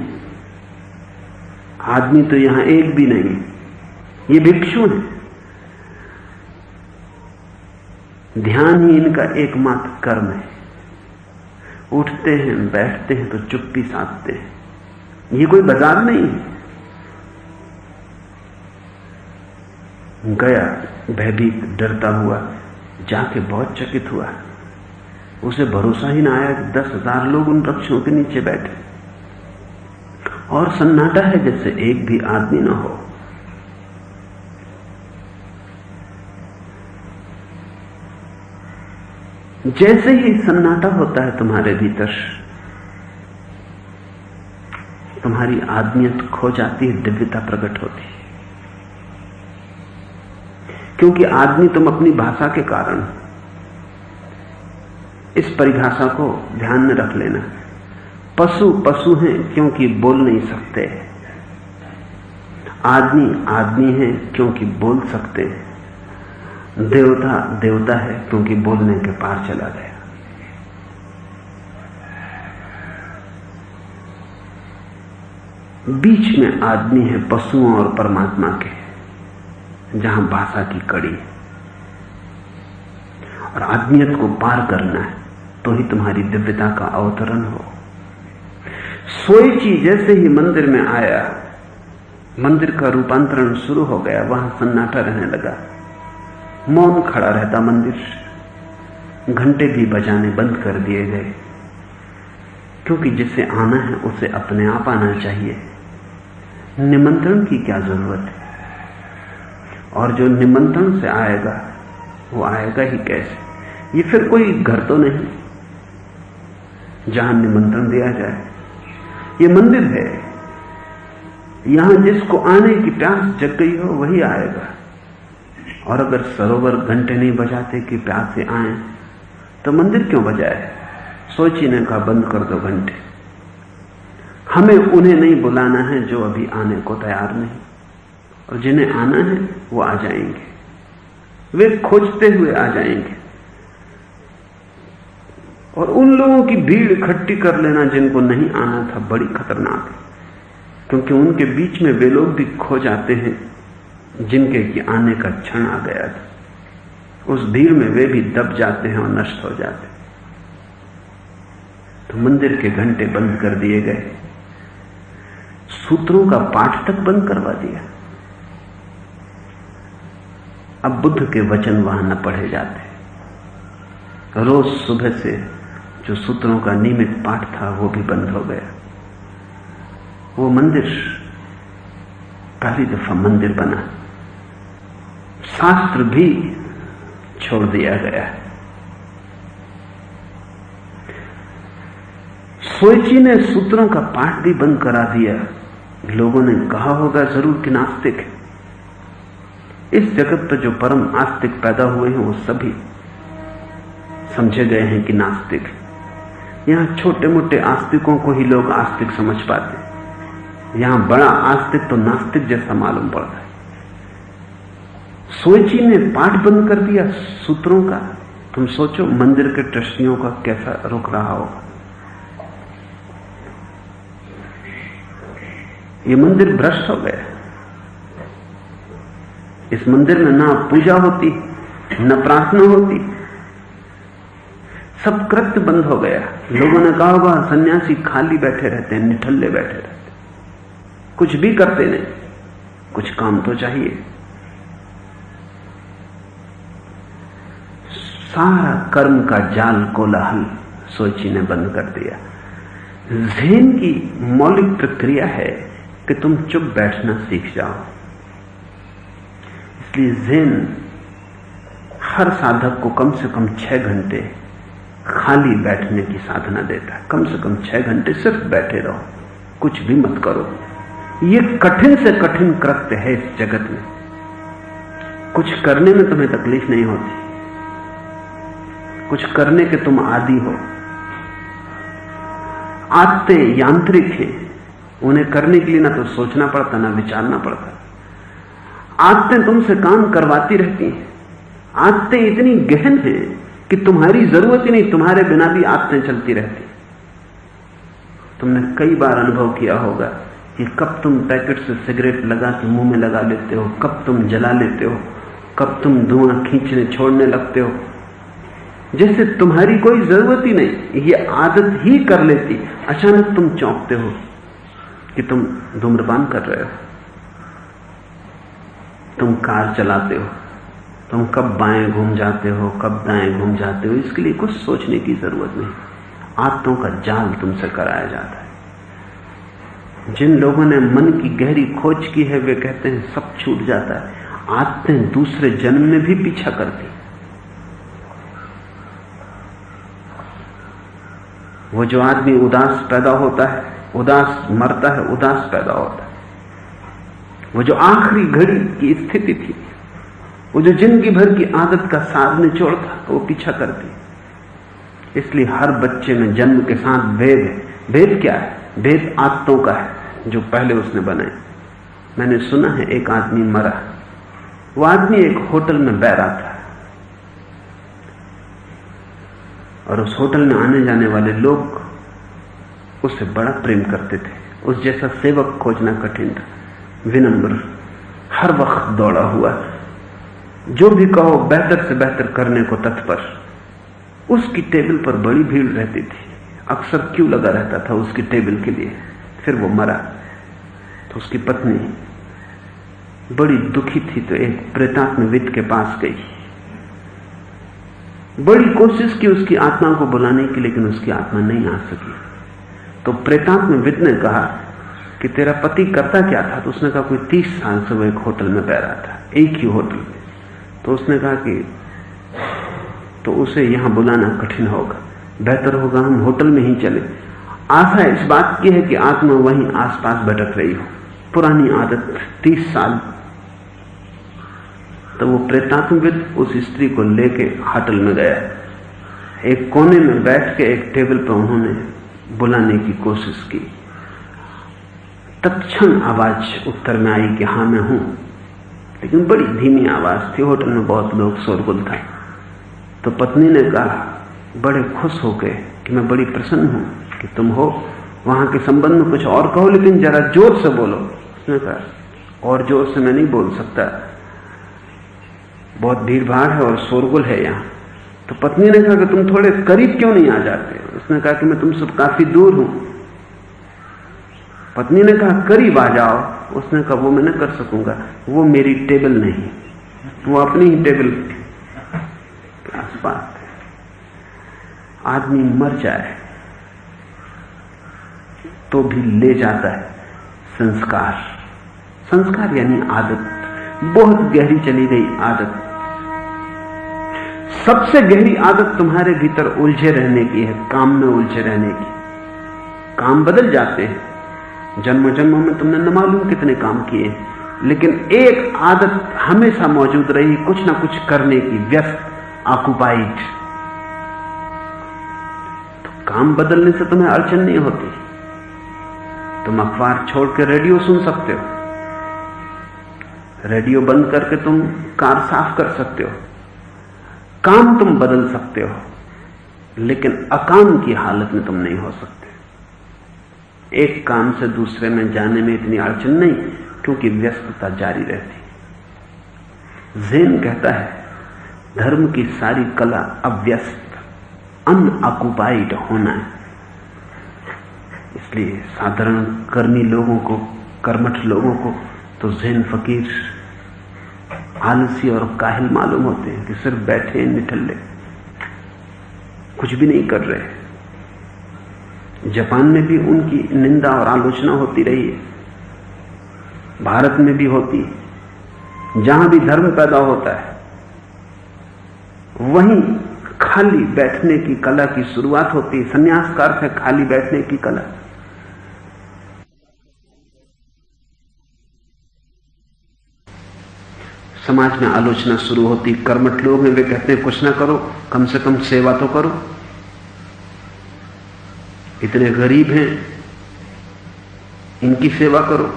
आदमी तो यहां एक भी नहीं, ये भिक्षु हैं। ध्यान ही इनका एकमात्र कर्म है। उठते हैं, बैठते हैं तो चुप्पी साधते हैं। ये कोई बाजार नहीं है। गया भयभीत, डरता हुआ, जाके बहुत चकित हुआ। उसे भरोसा ही ना आया कि 10,000 लोग उन वृक्षों के नीचे बैठे और सन्नाटा है जैसे एक भी आदमी ना हो। जैसे ही सन्नाटा होता है तुम्हारे भीतर, तुम्हारी आदमियत खो जाती है, दिव्यता प्रकट होती है। क्योंकि आदमी तुम अपनी भाषा के कारण, इस परिभाषा को ध्यान में रख लेना। पशु पशु हैं क्योंकि बोल नहीं सकते, आदमी आदमी है क्योंकि बोल सकते, देवता देवता है क्योंकि बोलने के पार चला गया। बीच में आदमी है पशुओं और परमात्मा के, जहां भाषा की कड़ी है। और आदमियत को पार करना है तो ही तुम्हारी दिव्यता का अवतरण हो। सोईची जैसे ही मंदिर में आया, मंदिर का रूपांतरण शुरू हो गया। वहां सन्नाटा रहने लगा, मौन खड़ा रहता मंदिर। घंटे भी बजाने बंद कर दिए गए, क्योंकि जिसे आना है उसे अपने आप आना चाहिए। निमंत्रण की क्या जरूरत है? और जो निमंत्रण से आएगा वो आएगा ही कैसे? ये फिर कोई घर तो नहीं जहां निमंत्रण दिया जाए। ये मंदिर है, यहां जिसको आने की प्यास जग गई हो वही आएगा। और अगर सरोवर घंटे नहीं बजाते कि प्यासे आए तो मंदिर क्यों बजाए? सोची ने कहा बंद कर दो घंटे। हमें उन्हें नहीं बुलाना है जो अभी आने को तैयार नहीं, और जिन्हें आना है वो आ जाएंगे, वे खोजते हुए आ जाएंगे। और उन लोगों की भीड़ इकट्ठी कर लेना जिनको नहीं आना था बड़ी खतरनाक है, क्योंकि उनके बीच में वे लोग भी खो जाते हैं जिनके की आने का क्षण आ गया था। उस भीड़ में वे भी दब जाते हैं और नष्ट हो जाते हैं। तो मंदिर के घंटे बंद कर दिए गए, सूत्रों का पाठ तक बंद करवा दिया। अब बुद्ध के वचन वहां न पढ़े जाते। रोज सुबह से जो सूत्रों का नियमित पाठ था वो भी बंद हो गया। वो मंदिर पहली दफा मंदिर बना, शास्त्र भी छोड़ दिया गया। सोईची ने सूत्रों का पाठ भी बंद करा दिया। लोगों ने कहा होगा जरूर कि नास्तिक है। इस जगत पर जो परम आस्तिक पैदा हुए हैं वो सभी समझे गए हैं कि नास्तिक है। यहां छोटे मोटे आस्तिकों को ही लोग आस्तिक समझ पाते, यहां बड़ा आस्तिक तो नास्तिक जैसा मालूम पड़ता है। सोईची ने पाठ बंद कर दिया सूत्रों का। तुम सोचो मंदिर के ट्रस्टियों का कैसा रुख रहा होगा। ये मंदिर भ्रष्ट हो गया। इस मंदिर में ना पूजा होती, न प्रार्थना होती, सब कृत्य बंद हो गया। लोगों ने कहा होगा सन्यासी खाली बैठे रहते हैं, निठल्ले बैठे रहते, कुछ भी करते नहीं, कुछ काम तो चाहिए। सारा कर्म का जाल कोलाहल सोईची ने बंद कर दिया। ज़ेन की मौलिक प्रक्रिया है कि तुम चुप बैठना सीख जाओ। इसलिए ज़ेन हर साधक को कम से कम 6 घंटे खाली बैठने की साधना देता है। कम से कम 6 घंटे सिर्फ बैठे रहो, कुछ भी मत करो। यह कठिन से कठिन कृत्य है इस जगत में। कुछ करने में तुम्हें तकलीफ नहीं होती, कुछ करने के तुम आदी हो। आदतें यांत्रिक हैं, उन्हें करने के लिए ना तो सोचना पड़ता ना विचारना पड़ता। आदतें तुमसे काम करवाती रहती हैं। आदतें इतनी गहन हैं कि तुम्हारी जरूरत ही नहीं, तुम्हारे बिना भी आदतें चलती रहती। तुमने कई बार अनुभव किया होगा कि कब तुम पैकेट से सिगरेट लगा के मुंह में लगा लेते हो, कब तुम जला लेते हो, कब तुम धुआं खींचने छोड़ने लगते हो। जैसे तुम्हारी कोई जरूरत ही नहीं, ये आदत ही कर लेती। अचानक तुम चौंकते हो कि तुम धूम्रपान कर रहे हो, तुम कार चलाते हो, तुम कब बाएं घूम जाते हो, कब दाएं घूम जाते हो, इसके लिए कुछ सोचने की जरूरत नहीं। आदतों का जाल तुमसे कराया जाता है। जिन लोगों ने मन की गहरी खोज की है वे कहते हैं सब छूट जाता है। आदतें दूसरे जन्म में भी पीछा करती। वो जो आदमी उदास पैदा होता है, उदास मरता है, उदास पैदा होता है। वो जो आखिरी घड़ी की स्थिति थी, वो जो जिंदगी भर की आदत का सार निचोड़ था, वो पीछा करती। इसलिए हर बच्चे में जन्म के साथ भेद है। भेद क्या है? भेद आदतों का है जो पहले उसने बनाई। मैंने सुना है एक आदमी मरा। वो आदमी एक होटल में बैठा था और उस होटल में आने जाने वाले लोग उससे बड़ा प्रेम करते थे। उस जैसा सेवक खोजना कठिन था। विनम्र, हर वक्त दौड़ा हुआ, जो भी कहो बेहतर से बेहतर करने को तत्पर। उसकी टेबल पर बड़ी भीड़ रहती थी, अक्सर क्यों लगा रहता था उसकी टेबल के लिए। फिर वो मरा तो उसकी पत्नी बड़ी दुखी थी, तो एक प्रेतात्मविद के पास गई। बड़ी कोशिश की उसकी आत्मा को बुलाने की, लेकिन उसकी आत्मा नहीं आ सकी। तो प्रेतात्मविद ने कहा कि तेरा पति करता क्या था? तो उसने कहा कोई 30 साल से वो एक होटल में रह रहा था, एक ही होटल में। तो उसने कहा कि तो उसे यहां बुलाना कठिन होगा, बेहतर होगा हम होटल में ही चले। आशा इस बात की है कि आत्मा वहीं आसपास भटक रही हो, पुरानी आदत 30 साल। तो वो प्रेतात्मविद उस स्त्री को लेके होटल में गया। एक कोने में बैठ के एक टेबल पर उन्होंने बुलाने की कोशिश की। तत्क्षण आवाज उत्तर में आई कि हाँ मैं हूं, लेकिन बड़ी धीमी आवाज थी। होटल में बहुत लोग, शोरगुल था। तो पत्नी ने कहा बड़े खुश होके कि मैं बड़ी प्रसन्न हूं कि तुम हो, वहां के संबंध में कुछ और कहो लेकिन जरा जोर से बोलो। उसने कहा और जोर से मैं नहीं बोल सकता, बहुत भीड़ भाड़ है और शोरगुल है यहाँ। तो पत्नी ने कहा कि तुम थोड़े करीब क्यों नहीं आ जाते? उसने कहा कि मैं तुमसे काफी दूर हूं। पत्नी ने कहा करीब आ जाओ। उसने कहा वो मैं न कर सकूंगा, वो मेरी टेबल नहीं, वो अपनी ही टेबल के आसपास। आदमी मर जाए तो भी ले जाता है संस्कार। संस्कार यानी आदत, बहुत गहरी चली गई आदत। सबसे गहरी आदत तुम्हारे भीतर उलझे रहने की है, काम में उलझे रहने की। काम बदल जाते हैं, जन्मों जन्मों में तुमने न मालूम कितने काम किए, लेकिन एक आदत हमेशा मौजूद रही, कुछ ना कुछ करने की, व्यस्त, ऑक्युपाइड। तो काम बदलने से तुम्हें अड़चन नहीं होती। तुम अखबार छोड़ के रेडियो सुन सकते हो, रेडियो बंद करके तुम कार साफ कर सकते हो। काम तुम बदल सकते हो, लेकिन अकाम की हालत में तुम नहीं हो सकते। एक काम से दूसरे में जाने में इतनी अड़चन नहीं, क्योंकि व्यस्तता जारी रहती। ज़ेन कहता है धर्म की सारी कला अव्यस्त, अनऑक्युपाइड होना है। इसलिए साधारण कर्मी लोगों को, कर्मठ लोगों को तो ज़ेन फकीर आलसी और काहिल मालूम होते हैं कि सिर्फ बैठे निठल्ले, कुछ भी नहीं कर रहे। जापान में भी उनकी निंदा और आलोचना होती रही है, भारत में भी होती है। जहां भी धर्म पैदा होता है वहीं खाली बैठने की कला की शुरुआत होती है। संन्यास का अर्थ है खाली बैठने की कला। समाज में आलोचना शुरू होती, कर्मठ लोग हैं, वे कहते हैं कुछ ना करो, कम से कम सेवा तो करो। इतने गरीब हैं, इनकी सेवा करो।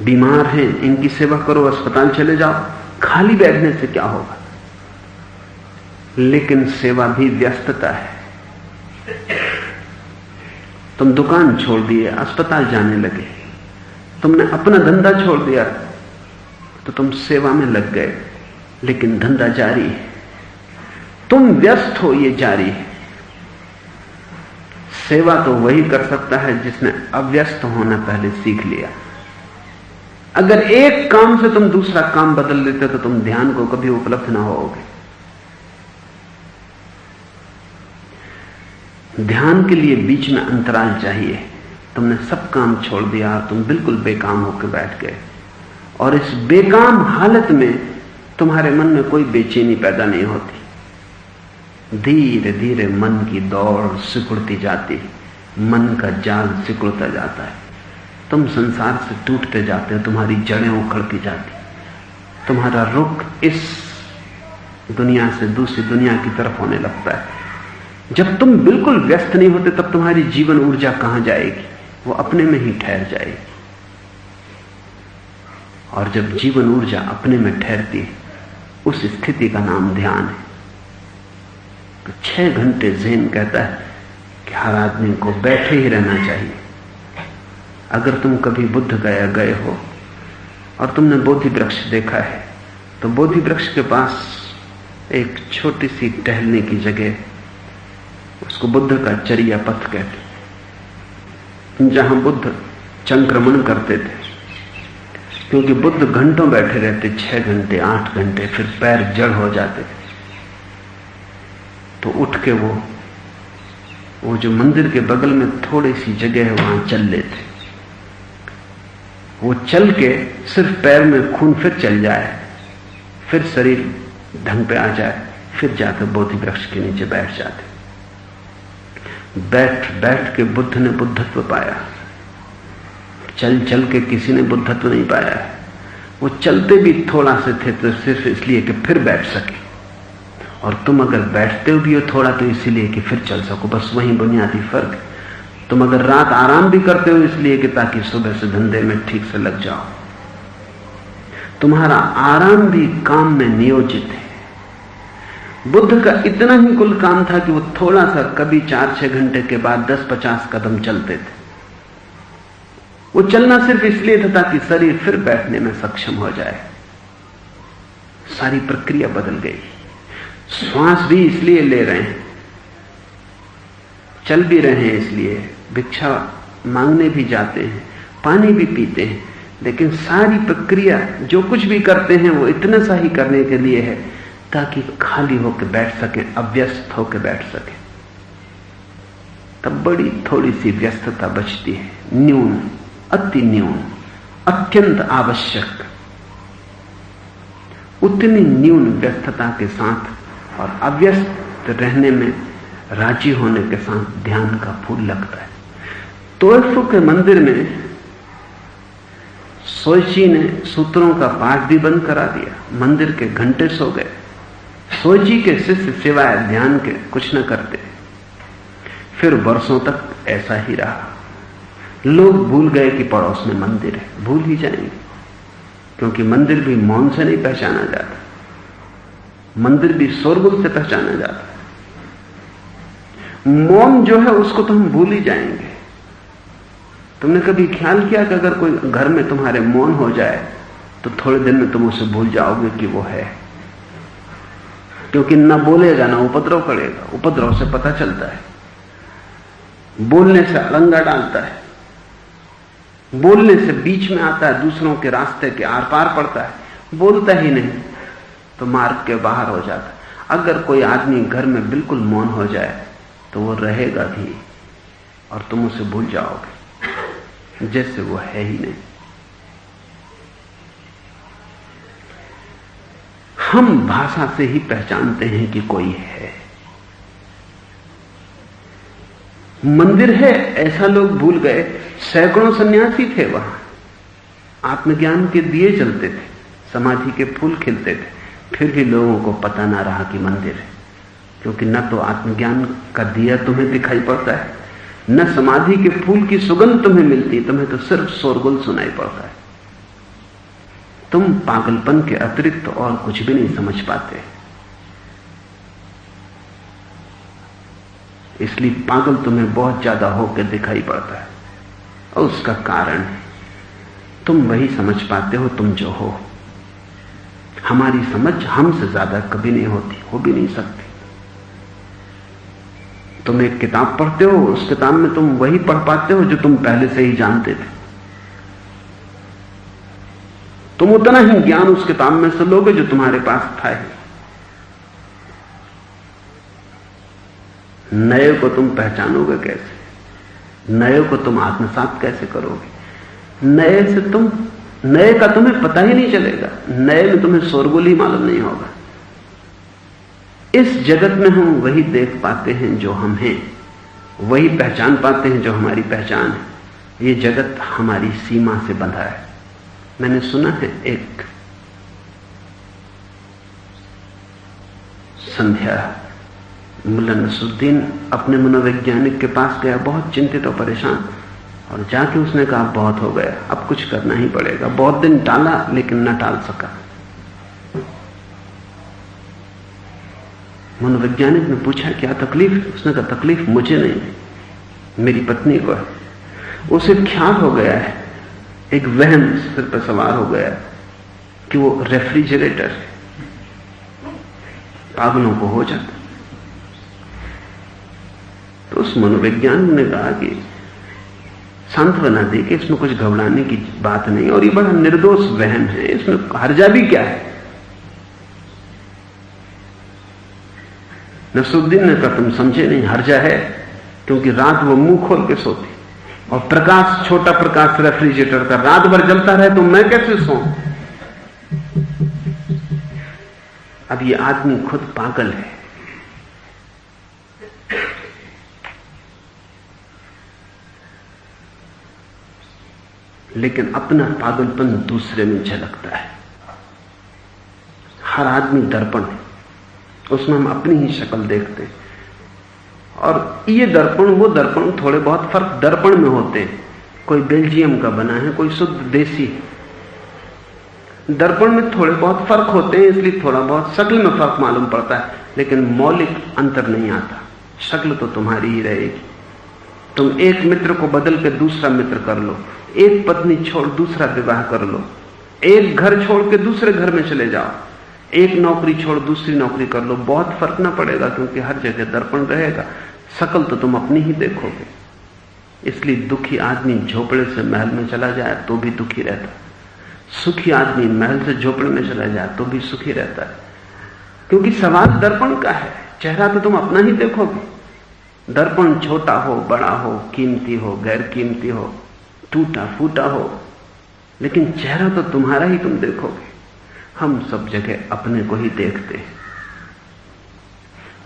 बीमार हैं, इनकी सेवा करो, अस्पताल चले जाओ। खाली बैठने से क्या होगा? लेकिन सेवा भी व्यस्तता है। तुम दुकान छोड़ दिए, अस्पताल जाने लगे, तुमने अपना धंधा छोड़ दिया तो तुम सेवा में लग गए, लेकिन धंधा जारी है। तुम व्यस्त हो, ये जारी है। सेवा तो वही कर सकता है जिसने अव्यस्त होना पहले सीख लिया। अगर एक काम से तुम दूसरा काम बदल लेते तो तुम ध्यान को कभी उपलब्ध ना होगे। ध्यान के लिए बीच में अंतराल चाहिए। तुमने सब काम छोड़ दिया, तुम बिल्कुल बेकाम होकर बैठ गए, और इस बेकाम हालत में तुम्हारे मन में कोई बेचैनी पैदा नहीं होती। धीरे धीरे मन की दौड़ सिकुड़ती जाती, मन का जाल सिकुड़ता जाता है, तुम संसार से टूटते जाते हो, तुम्हारी जड़ें उखड़ती जाती, तुम्हारा रुख इस दुनिया से दूसरी दुनिया की तरफ होने लगता है। जब तुम बिल्कुल व्यस्त नहीं होते तब तुम्हारी जीवन ऊर्जा कहां जाएगी? वो अपने में ही ठहर जाएगी। और जब जीवन ऊर्जा अपने में ठहरती है, उस स्थिति का नाम ध्यान है। तो 6 घंटे ज़ेन कहता है कि हर आदमी को बैठे ही रहना चाहिए। अगर तुम कभी बुद्ध गए हो और तुमने बोधि वृक्ष देखा है, तो बोधि वृक्ष के पास एक छोटी सी टहलने की जगह, उसको बुद्ध का चर्या पथ कहते, जहां बुद्ध संक्रमण करते थे। क्योंकि बुद्ध घंटों बैठे रहते, 6 घंटे 8 घंटे, फिर पैर जड़ हो जाते थे, तो उठ के वो जो मंदिर के बगल में थोड़ी सी जगह है वहां चल लेते। वो चल के सिर्फ पैर में खून फिर चल जाए, फिर शरीर ढंग पे आ जाए, फिर जाकर बोधि वृक्ष के नीचे बैठ जाते। बैठ बैठ के बुद्ध ने बुद्धत्व पाया। चल चल के किसी ने बुद्धत्व नहीं पाया है। वो चलते भी थोड़ा से थे तो सिर्फ इसलिए कि फिर बैठ सके, और तुम अगर बैठते भी हो थोड़ा तो इसलिए कि फिर चल सको। बस वही बुनियादी फर्क है। तुम अगर रात आराम भी करते हो इसलिए कि ताकि सुबह से धंधे में ठीक से लग जाओ। तुम्हारा आराम भी काम में नियोजित है। बुद्ध का इतना ही कुल काम था कि वो थोड़ा सा कभी 4-6 घंटे के बाद 10-50 कदम चलते थे। वो चलना सिर्फ इसलिए था ताकि शरीर फिर बैठने में सक्षम हो जाए। सारी प्रक्रिया बदल गई। श्वास भी इसलिए ले रहे हैं, चल भी रहे हैं इसलिए, भिक्षा मांगने भी जाते हैं, पानी भी पीते हैं, लेकिन सारी प्रक्रिया जो कुछ भी करते हैं वो इतना सा ही करने के लिए है ताकि खाली होकर बैठ सके, अव्यस्त होकर बैठ सके। तब बड़ी थोड़ी सी व्यस्तता बचती है, न्यून, अति न्यून, अत्यंत आवश्यक। उतनी न्यून व्यस्तता के साथ और अव्यस्त रहने में राजी होने के साथ ध्यान का फूल लगता है। तोयफू के मंदिर में सोची ने सूत्रों का पाठ भी बंद करा दिया। मंदिर के घंटे सो गए। सोची के शिष्य सिवाय ध्यान के कुछ न करते। फिर वर्षों तक ऐसा ही रहा। लोग भूल गए कि पड़ोस में मंदिर है, भूल ही जाएंगे, क्योंकि मंदिर भी मौन से नहीं पहचाना जाता, मंदिर भी शोरगुल से पहचाना जाता है। मौन जो है उसको तो हम भूल ही जाएंगे। तुमने कभी ख्याल किया कि अगर कोई घर में तुम्हारे मौन हो जाए तो थोड़े दिन में तुम उसे भूल जाओगे कि वो है, क्योंकि ना बोलेगा ना उपद्रव करेगा। उपद्रव से पता चलता है, बोलने से अलंगा डालता है, बोलने से बीच में आता है, दूसरों के रास्ते के आर पार पड़ता है। बोलता ही नहीं तो मार्ग के बाहर हो जाता है। अगर कोई आदमी घर में बिल्कुल मौन हो जाए तो वो रहेगा भी और तुम उसे भूल जाओगे जैसे वो है ही नहीं। हम भाषा से ही पहचानते हैं कि कोई है। मंदिर है ऐसा लोग भूल गए। सैकड़ों सन्यासी थे वहां, आत्मज्ञान के दिए जलते थे, समाधि के फूल खिलते थे, फिर भी लोगों को पता ना रहा कि मंदिर है, क्योंकि न तो आत्मज्ञान का दिया तुम्हें दिखाई पड़ता है, न समाधि के फूल की सुगंध तुम्हें मिलती, तुम्हें तो सिर्फ शोरगुल सुनाई पड़ता है। तुम पागलपन के अतिरिक्त और कुछ भी नहीं समझ पाते, इसलिए पागल तुम्हें बहुत ज्यादा होकर दिखाई पड़ता है। और उसका कारण तुम वही समझ पाते हो तुम जो हो। हमारी समझ हमसे ज्यादा कभी नहीं होती, हो भी नहीं सकती। तुम एक किताब पढ़ते हो, उस किताब में तुम वही पढ़ पाते हो जो तुम पहले से ही जानते थे। तुम उतना ही ज्ञान उस किताब में से लोगे जो तुम्हारे पास था ही। नए को तुम पहचानोगे कैसे? नए को तुम आत्मसात कैसे करोगे? नए का तुम्हें पता ही नहीं चलेगा। नए में तुम्हें शोरगुल ही मालूम नहीं होगा। इस जगत में हम वही देख पाते हैं जो हम हैं, वही पहचान पाते हैं जो हमारी पहचान है। ये जगत हमारी सीमा से बंधा है। मैंने सुना है एक संध्या मुल्ला नसरुद्दीन अपने मनोवैज्ञानिक के पास गया, बहुत चिंतित और परेशान, और जाके उसने कहा बहुत हो गया, अब कुछ करना ही पड़ेगा। बहुत दिन टाला लेकिन न टाल सका। मनोवैज्ञानिक ने पूछा क्या तकलीफ है? उसने कहा तकलीफ मुझे नहीं, मेरी पत्नी को है। उसे ख्याल हो गया है, एक वहम सिर पर सवार हो गया कि वो रेफ्रिजरेटर है, पागलों को हो जाता। तो उस मनोवैज्ञानिक ने कहा कि सांत्वना दे कि इसमें कुछ घबराने की बात नहीं, और ये बड़ा निर्दोष वहम है, इसमें हर्जा भी क्या है। नसरुद्दीन ने कहा तुम समझे नहीं, हर्जा है, क्योंकि रात वो मुंह खोल के सोती और प्रकाश, छोटा प्रकाश रेफ्रिजरेटर का रात भर जलता रहे तो मैं कैसे सोऊं? अब ये आदमी खुद पागल है। लेकिन अपना पागलपन दूसरे में झलकता है। हर आदमी दर्पण है, उसमें हम अपनी ही शक्ल देखते हैं। और ये दर्पण, वो दर्पण, थोड़े बहुत फर्क दर्पण में होते हैं। कोई बेल्जियम का बना है, कोई शुद्ध देसी। दर्पण में थोड़े बहुत फर्क होते हैं, इसलिए थोड़ा बहुत शक्ल में फर्क मालूम पड़ता है, लेकिन मौलिक अंतर नहीं आता। शक्ल तो तुम्हारी ही रहेगी। तुम एक मित्र को बदल के दूसरा मित्र कर लो, एक पत्नी छोड़ दूसरा विवाह कर लो, एक घर छोड़ के दूसरे घर में चले जाओ, एक नौकरी छोड़ दूसरी नौकरी कर लो, बहुत फर्क ना पड़ेगा, क्योंकि हर जगह दर्पण रहेगा। शक्ल तो तुम अपनी ही देखोगे। इसलिए दुखी आदमी झोपड़े से महल में चला जाए तो भी दुखी रहता है, सुखी आदमी महल से झोपड़े में चला जाए तो भी सुखी रहता है, क्योंकि सवाल दर्पण का है। चेहरा तो तुम अपना ही देखोगे। दर्पण छोटा हो, बड़ा हो, कीमती हो, गैर कीमती हो, टूटा फूटा हो, लेकिन चेहरा तो तुम्हारा ही तुम देखोगे। हम सब जगह अपने को ही देखते हैं,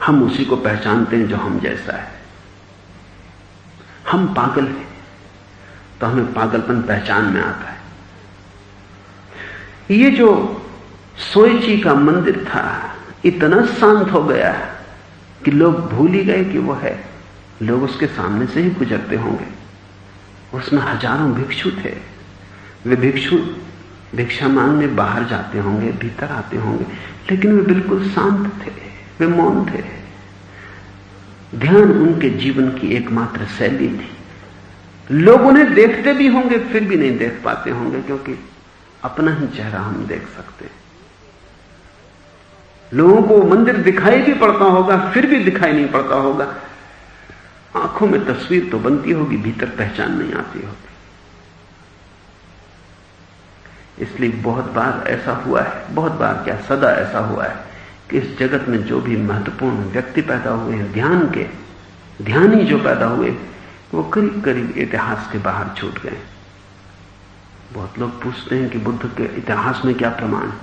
हम उसी को पहचानते हैं जो हम जैसा है। हम पागल हैं तो हमें पागलपन पहचान में आता है। ये जो सोयची का मंदिर था इतना शांत हो गया कि लोग भूल ही गए कि वो है। लोग उसके सामने से ही गुजरते होंगे। उसमें हजारों भिक्षु थे। वे भिक्षु भिक्षा मांगने बाहर जाते होंगे, भीतर आते होंगे, लेकिन वे बिल्कुल शांत थे, वे मौन थे। ध्यान उनके जीवन की एकमात्र शैली थी। लोग उन्हें देखते भी होंगे फिर भी नहीं देख पाते होंगे, क्योंकि अपना ही चेहरा हम देख सकते हैं। लोगों को मंदिर दिखाई भी पड़ता होगा फिर भी दिखाई नहीं पड़ता होगा। आंखों में तस्वीर तो बनती होगी, भीतर पहचान नहीं आती होगी। इसलिए बहुत बार ऐसा हुआ है, बहुत बार क्या सदा ऐसा हुआ है कि इस जगत में जो भी महत्वपूर्ण व्यक्ति पैदा हुए हैं, ध्यान के ध्यानी जो पैदा हुए, वो करीब करीब इतिहास के बाहर छूट गए। बहुत लोग पूछते हैं कि बुद्ध के इतिहास में क्या प्रमाण है।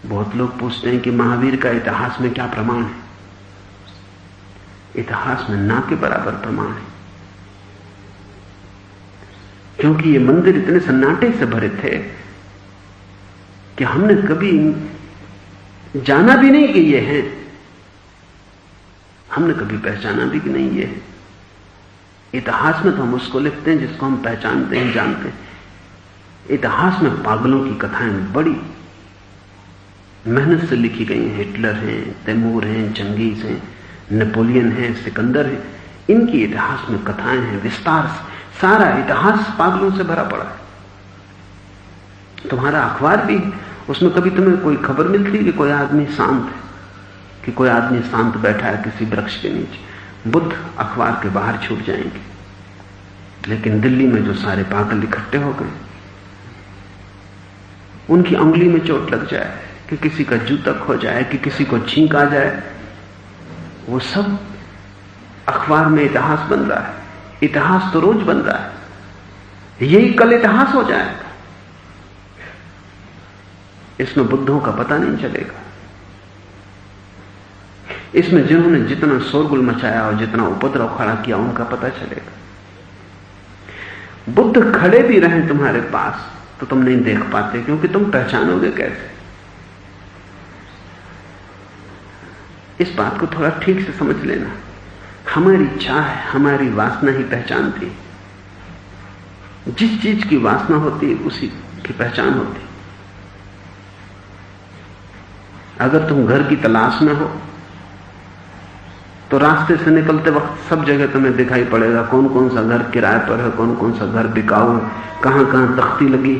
बहुत लोग पूछते हैं कि महावीर का इतिहास में क्या प्रमाण है। इतिहास में ना के बराबर प्रमाण है, क्योंकि ये मंदिर इतने सन्नाटे से भरे थे कि हमने कभी जाना भी नहीं कि ये हैं, हमने कभी पहचाना भी कि नहीं ये है। इतिहास में तो हम उसको लिखते हैं जिसको हम पहचानते हैं, जानते हैं। इतिहास में पागलों की कथाएं बड़ी मेहनत से लिखी गई हैं। हिटलर हैं, तैमूर हैं, चंगेज हैं, नेपोलियन हैं, सिकंदर हैं। इनकी इतिहास में कथाएं हैं विस्तार से। सारा इतिहास पागलों से भरा पड़ा है। तुम्हारा अखबार भी, उसमें कभी तुम्हें कोई खबर मिलती है कि कोई आदमी शांत है, कि कोई आदमी शांत बैठा है किसी वृक्ष के नीचे, बुद्ध अखबार के बाहर छूट जाएंगे। लेकिन दिल्ली में जो सारे पागल इकट्ठे हो गए, उनकी अंगुली में चोट लग जाए, कि किसी का जूता खो जाए, कि किसी को छींक आ जाए, वो सब अखबार में इतिहास बन रहा है। इतिहास तो रोज बन रहा है, यही कल इतिहास हो जाएगा। इसमें बुद्धों का पता नहीं चलेगा। इसमें जिन्होंने जितना शोरगुल मचाया और जितना उपद्रव खड़ा किया उनका पता चलेगा। बुद्ध खड़े भी रहें तुम्हारे पास तो तुम नहीं देख पाते, क्योंकि तुम पहचानोगे कैसे? इस बात को थोड़ा ठीक से समझ लेना। हमारी चाह, हमारी वासना ही पहचानती है। जिस चीज की वासना होती है उसी की पहचान होती। अगर तुम घर की तलाश में हो तो रास्ते से निकलते वक्त सब जगह तुम्हें दिखाई पड़ेगा कौन कौन सा घर किराए पर है, कौन कौन सा घर बिकाऊ है, कहां कहां तख्ती लगी।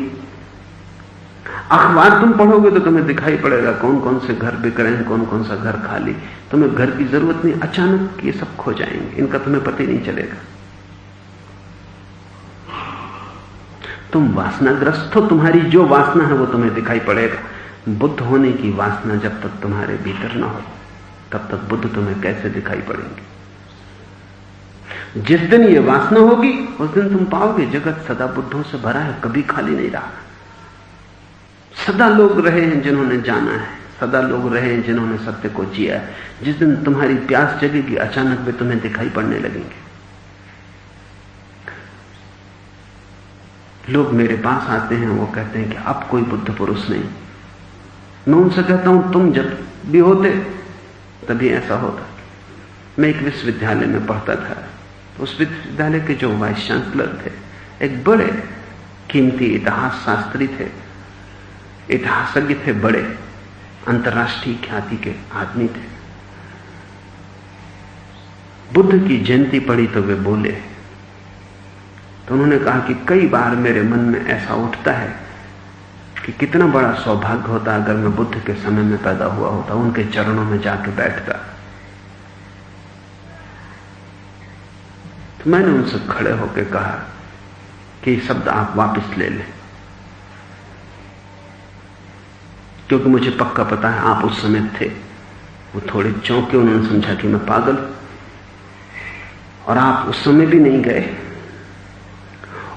अखबार तुम पढ़ोगे तो तुम्हें दिखाई पड़ेगा कौन कौन से घर बिक रहे हैं, कौन कौन सा घर खाली। तुम्हें घर की जरूरत नहीं, अचानक ये सब खो जाएंगे, इनका तुम्हें पता ही नहीं चलेगा। तुम वासनाग्रस्त हो, तुम्हारी जो वासना है वो तुम्हें दिखाई पड़ेगा। बुद्ध होने की वासना जब तक तुम्हारे भीतर ना हो तब तक बुद्ध तुम्हें कैसे दिखाई पड़ेंगे? जिस दिन ये वासना होगी उस दिन तुम पाओगे जगत सदा बुद्धों से भरा है, कभी खाली नहीं रहा। सदा लोग रहे हैं जिन्होंने जाना है, सदा लोग रहे हैं जिन्होंने सत्य को जिया है। जिस दिन तुम्हारी प्यास जगेगी अचानक वे तुम्हें दिखाई पड़ने लगेंगे। लोग मेरे पास आते हैं, वो कहते हैं कि अब कोई बुद्ध पुरुष नहीं। मैं उनसे कहता हूं तुम जब भी होते तभी ऐसा होता। मैं एक विश्वविद्यालय में पढ़ता था, उस विश्वविद्यालय के जो वाइस चांसलर थे एक बड़े कीमती इतिहास शास्त्री थे, इतिहासज्ञ थे, बड़े अंतर्राष्ट्रीय ख्याति के आदमी थे। बुद्ध की जयंती पड़ी तो वे बोले, तो उन्होंने कहा कि कई बार मेरे मन में ऐसा उठता है कि कितना बड़ा सौभाग्य होता अगर मैं बुद्ध के समय में पैदा हुआ होता, उनके चरणों में जाके बैठता। तो मैंने उनसे खड़े होकर कहा कि ये शब्द आप वापस ले लें, क्योंकि मुझे पक्का पता है आप उस समय थे। वो थोड़े चौंके, उन्होंने समझा कि मैं पागल, और आप उस समय भी नहीं गए।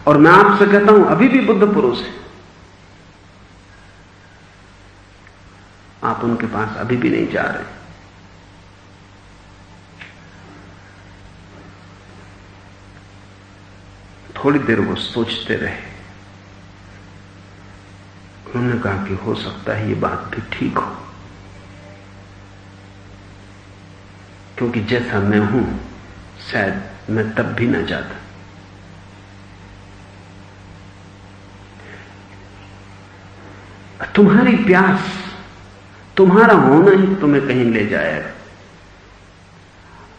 और मैं आपसे कहता हूं अभी भी बुद्ध पुरुष है, आप उनके पास अभी भी नहीं जा रहे। थोड़ी देर वो सोचते रहे। उन्होंने कहा कि हो सकता है ये बात भी ठीक हो, क्योंकि जैसा मैं हूं शायद मैं तब भी ना जाता। तुम्हारी प्यास, तुम्हारा होना ही तुम्हें कहीं ले जाएगा।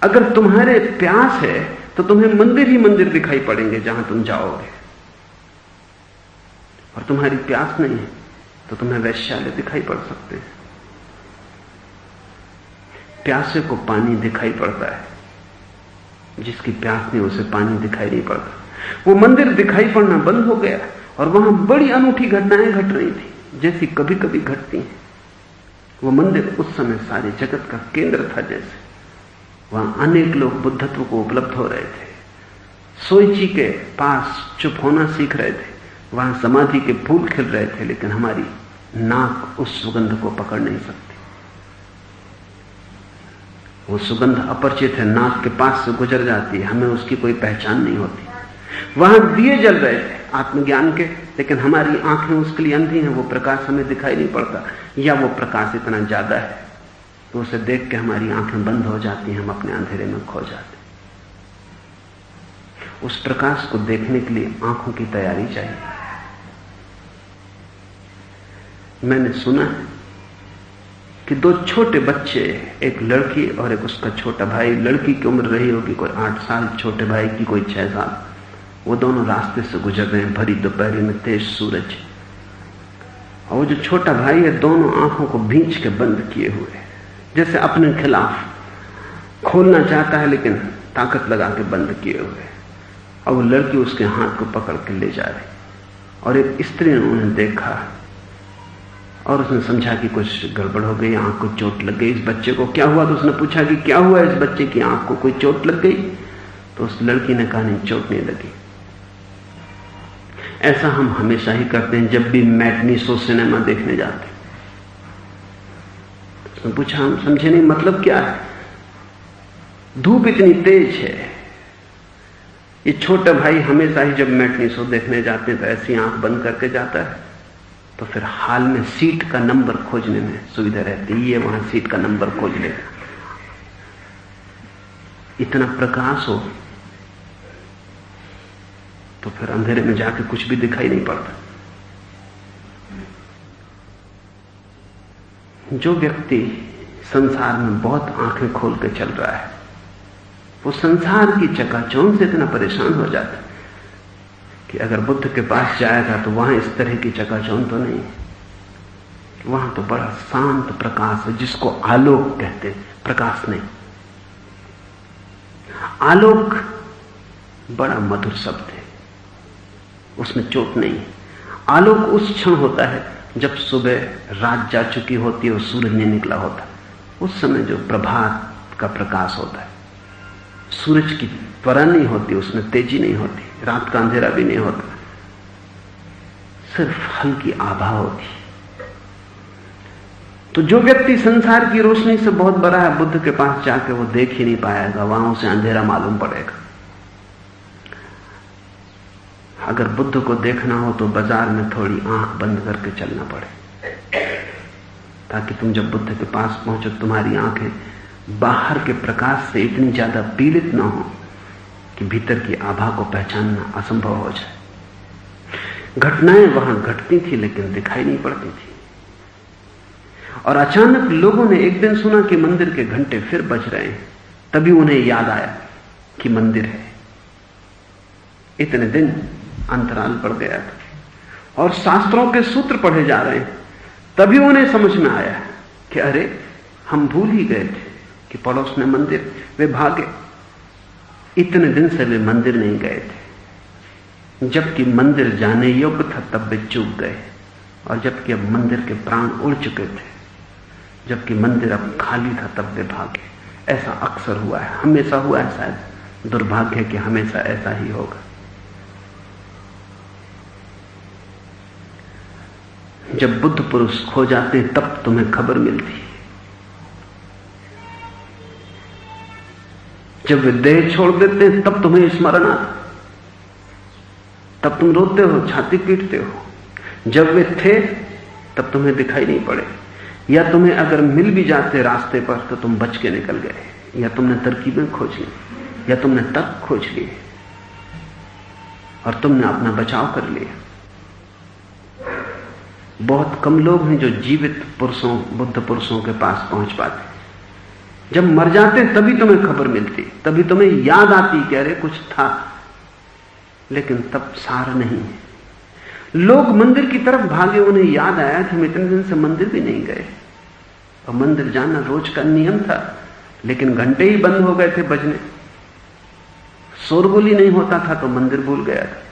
अगर तुम्हारे प्यास है तो तुम्हें मंदिर ही मंदिर दिखाई पड़ेंगे जहां तुम जाओगे, और तुम्हारी प्यास नहीं है तो तुम्हें वैश्यालय दिखाई पड़ सकते हैं। प्यासे को पानी दिखाई पड़ता है, जिसकी प्यास नहीं उसे पानी दिखाई नहीं पड़ता। वो मंदिर दिखाई पड़ना बंद हो गया और वहां बड़ी अनूठी घटनाएं घट रही थी, जैसी कभी कभी घटती हैं। वो मंदिर उस समय सारे जगत का केंद्र था। जैसे वहां अनेक लोग बुद्धत्व को उपलब्ध हो रहे थे, सोईची के पास चुप होना सीख रहे थे, वहां समाधि के फूल खिल रहे थे, लेकिन हमारी नाक उस सुगंध को पकड़ नहीं सकती। वो सुगंध अपरिचित है, नाक के पास से गुजर जाती है, हमें उसकी कोई पहचान नहीं होती। वहां दिए जल रहे थे आत्मज्ञान के, लेकिन हमारी आंखें उसके लिए अंधी हैं, वो प्रकाश हमें दिखाई नहीं पड़ता, या वो प्रकाश इतना ज्यादा है तो उसे देख के हमारी आंखें बंद हो जाती हैं, हम अपने अंधेरे में खो जाते। उस प्रकाश को देखने के लिए आंखों की तैयारी चाहिए। मैंने सुना है कि दो छोटे बच्चे, एक लड़की और एक उसका छोटा भाई, लड़की की उम्र रही होगी कोई 8 साल, छोटे भाई की कोई 6 साल, वो दोनों रास्ते से गुजर रहे हैं, भरी दोपहर में, तेज सूरज, और वो जो छोटा भाई है दोनों आंखों को भींच के बंद किए हुए, जैसे अपने खिलाफ खोलना चाहता है लेकिन ताकत लगा के बंद किए हुए। और वो लड़की उसके हाथ को पकड़ के ले जा रही, और एक स्त्री ने उन्हें देखा और उसने समझा कि कुछ गड़बड़ हो गई, आंख को चोट लग गई। इस बच्चे को क्या हुआ? तो उसने पूछा कि क्या हुआ इस बच्चे की आंख को, कोई चोट लग गई? तो उस लड़की ने कहा नहीं, चोट नहीं लगी। ऐसा हम हमेशा ही करते हैं जब भी मैटनी शो सिनेमा देखने जाते। उसने पूछा, हम समझे नहीं, मतलब क्या है? धूप इतनी तेज है। ये छोटा भाई हमेशा ही जब मैटनी शो देखने जाते हैं तो ऐसी आंख बंद करके जाता है, तो फिर हाल में सीट का नंबर खोजने में सुविधा रहती है। ये वहां सीट का नंबर खोज लेगा। इतना प्रकाश हो तो फिर अंधेरे में जाके कुछ भी दिखाई नहीं पड़ता। जो व्यक्ति संसार में बहुत आंखें खोल के चल रहा है, वो संसार की चकाचौंध से इतना परेशान हो जाता है कि अगर बुद्ध के पास जाएगा तो वहां इस तरह की चकाचौंध तो नहीं, वहां तो बड़ा शांत प्रकाश है, जिसको आलोक कहते हैं, प्रकाश नहीं। आलोक बड़ा मधुर शब्द है, उसमें चोट नहीं है। आलोक उस क्षण होता है जब सुबह रात जा चुकी होती है और सूरज नहीं निकला होता, उस समय जो प्रभात का प्रकाश होता है। सूरज की त्वरा नहीं होती, उसमें तेजी नहीं होती, रात का अंधेरा भी नहीं होता, सिर्फ हल्की आभा होती। तो जो व्यक्ति संसार की रोशनी से बहुत बड़ा है, बुद्ध के पास जाके वो देख ही नहीं पाएगा, वहां उसे अंधेरा मालूम पड़ेगा। अगर बुद्ध को देखना हो तो बाजार में थोड़ी आंख बंद करके चलना पड़े, ताकि तुम जब बुद्ध के पास पहुंचो तुम्हारी आंखें बाहर के प्रकाश से इतनी ज्यादा पीड़ित ना हो कि भीतर की आभा को पहचानना असंभव हो जाए। घटनाएं वहां घटती थी लेकिन दिखाई नहीं पड़ती थी। और अचानक लोगों ने एक दिन सुना कि मंदिर के घंटे फिर बज रहे हैं, तभी उन्हें याद आया कि मंदिर है। इतने दिन अंतराल पड़ गया था और शास्त्रों के सूत्र पढ़े जा रहे हैं, तभी उन्हें समझ में आया कि अरे हम भूल ही गए थे कि पड़ोस में मंदिर। वे भागे। इतने दिन से वे मंदिर नहीं गए थे, जबकि मंदिर जाने योग्य था तब वे चूक गए, और जबकि अब मंदिर के प्राण उड़ चुके थे, जबकि मंदिर अब खाली था तब वे भागे। ऐसा अक्सर हुआ है, हमेशा हुआ है। शायद दुर्भाग्य है कि हमेशा ऐसा ही होगा। जब बुद्ध पुरुष खो जाते हैं तब तुम्हें खबर मिलती है। जब वे देह छोड़ देते हैं तब तुम्हें स्मरण आता, तब तुम रोते हो, छाती पीटते हो। जब वे थे तब तुम्हें दिखाई नहीं पड़े, या तुम्हें अगर मिल भी जाते रास्ते पर तो तुम बच के निकल गए, या तुमने तरकीबें खोज ली, या तुमने तर्क खोज लिए और तुमने अपना बचाव कर लिया। बहुत कम लोग हैं जो जीवित पुरुषों, बुद्ध पुरुषों के पास पहुंच पाते। जब मर जाते तभी तुम्हें खबर मिलती, तभी तुम्हें याद आती कि अरे कुछ था, लेकिन तब सार नहीं है। लोग मंदिर की तरफ भागे, उन्हें याद आया कि हम इतने दिन से मंदिर भी नहीं गए, और मंदिर जाना रोज का नियम था, लेकिन घंटे ही बंद हो गए थे बजने, शोरगुल ही नहीं होता था, तो मंदिर भूल गया था।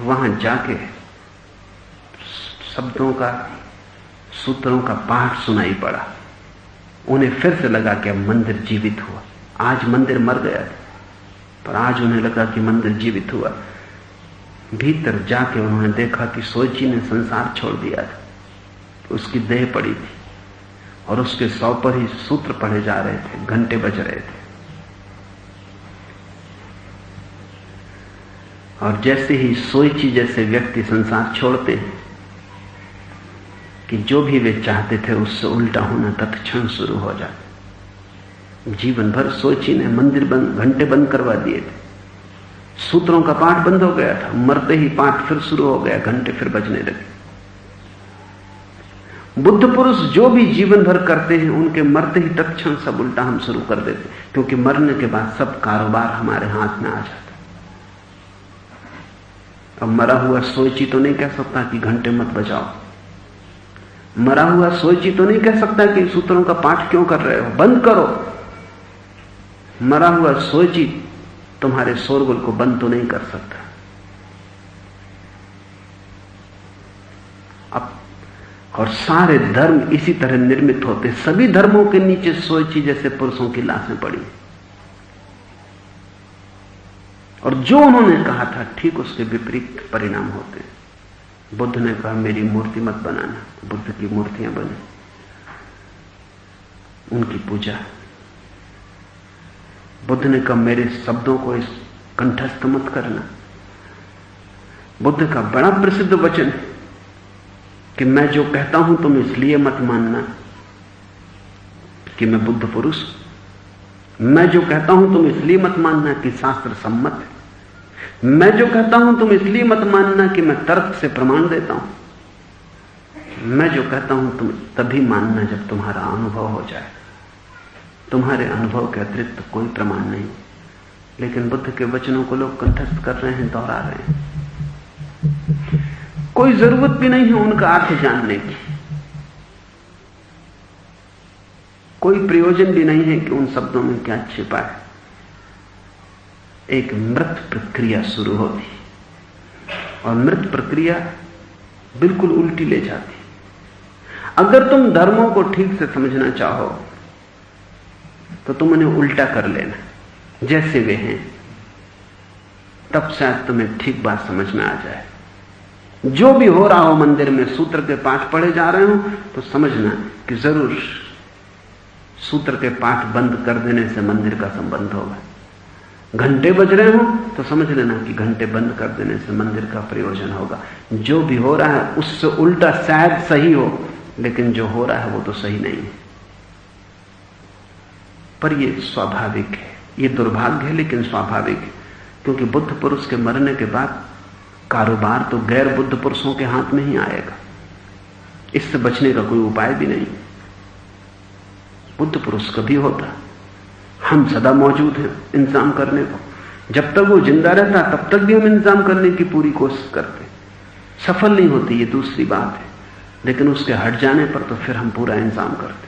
वहां जाके शब्दों का, सूत्रों का पाठ सुनाई पड़ा। उन्हें फिर से लगा कि अब मंदिर जीवित हुआ। आज मंदिर मर गया था, पर आज उन्हें लगा कि मंदिर जीवित हुआ। भीतर जाके उन्होंने देखा कि सोची ने संसार छोड़ दिया था, उसकी देह पड़ी थी और उसके सौ पर ही सूत्र पढ़े जा रहे थे, घंटे बज रहे थे। और जैसे ही सोची जैसे व्यक्ति संसार छोड़ते हैं कि जो भी वे चाहते थे उससे उल्टा होना तत्क्षण शुरू हो जाता। जीवन भर सोची ने मंदिर बंद, घंटे बंद करवा दिए थे, सूत्रों का पाठ बंद हो गया था, मरते ही पाठ फिर शुरू हो गया, घंटे फिर बजने लगे। बुद्ध पुरुष जो भी जीवन भर करते हैं, उनके मरते ही तत्क्षण सब उल्टा हम शुरू कर देते, क्योंकि मरने के बाद सब कारोबार हमारे हाथ में आ जाता। अब मरा हुआ सोची तो नहीं कह सकता कि घंटे मत बजाओ, मरा हुआ सोची तो नहीं कह सकता कि सूत्रों का पाठ क्यों कर रहे हो, बंद करो। मरा हुआ सोची तुम्हारे शोरगुल को बंद तो नहीं कर सकता। अब और सारे धर्म इसी तरह निर्मित होते। सभी धर्मों के नीचे सोची जैसे पुरुषों की लाशें पड़ी, और जो उन्होंने कहा था ठीक उसके विपरीत परिणाम होते हैं। बुद्ध ने कहा मेरी मूर्ति मत बनाना, बुद्ध की मूर्तियां बनी, उनकी पूजा। बुद्ध ने कहा मेरे शब्दों को इस कंठस्थ मत करना। बुद्ध का बड़ा प्रसिद्ध वचन है कि मैं जो कहता हूं तुम इसलिए मत मानना कि मैं बुद्ध पुरुष, मैं जो कहता हूं तुम इसलिए मत मानना कि शास्त्र सम्मत है, मैं जो कहता हूं तुम इसलिए मत मानना कि मैं तर्क से प्रमाण देता हूं, मैं जो कहता हूं तुम तभी मानना जब तुम्हारा अनुभव हो जाए। तुम्हारे अनुभव के अतिरिक्त कोई प्रमाण नहीं। लेकिन बुद्ध के वचनों को लोग कंठस्थ कर रहे हैं, दोहरा रहे हैं। कोई जरूरत भी नहीं है उनका अर्थ जानने की, कोई प्रयोजन भी नहीं है कि उन शब्दों में क्या छिपा है। एक मृत प्रक्रिया शुरू होती और मृत प्रक्रिया बिल्कुल उल्टी ले जाती। अगर तुम धर्मों को ठीक से समझना चाहो तो तुम उन्हें उल्टा कर लेना जैसे वे हैं, तब शायद तुम्हें ठीक बात समझ में आ जाए। जो भी हो रहा हो मंदिर में, सूत्र के पाठ पढ़े जा रहे हो तो समझना कि जरूर सूत्र के पाठ बंद कर देने से मंदिर का संबंध होगा। घंटे बज रहे हो तो समझ लेना कि घंटे बंद कर देने से मंदिर का प्रयोजन होगा। जो भी हो रहा है उससे उल्टा शायद सही हो, लेकिन जो हो रहा है वो तो सही नहीं है। पर यह स्वाभाविक है, यह दुर्भाग्य है लेकिन स्वाभाविक है, क्योंकि बुद्ध पुरुष के मरने के बाद कारोबार तो गैर बुद्ध पुरुषों के हाथ में ही आएगा। इससे बचने का कोई उपाय भी नहीं। बुद्ध पुरुष कभी होता, हम सदा मौजूद हैं इंतजाम करने को। जब तक वो जिंदा रहता तब तक भी हम इंतजाम करने की पूरी कोशिश करते। सफल नहीं होती, ये दूसरी बात है, लेकिन उसके हट जाने पर तो फिर हम पूरा इंतजाम करते,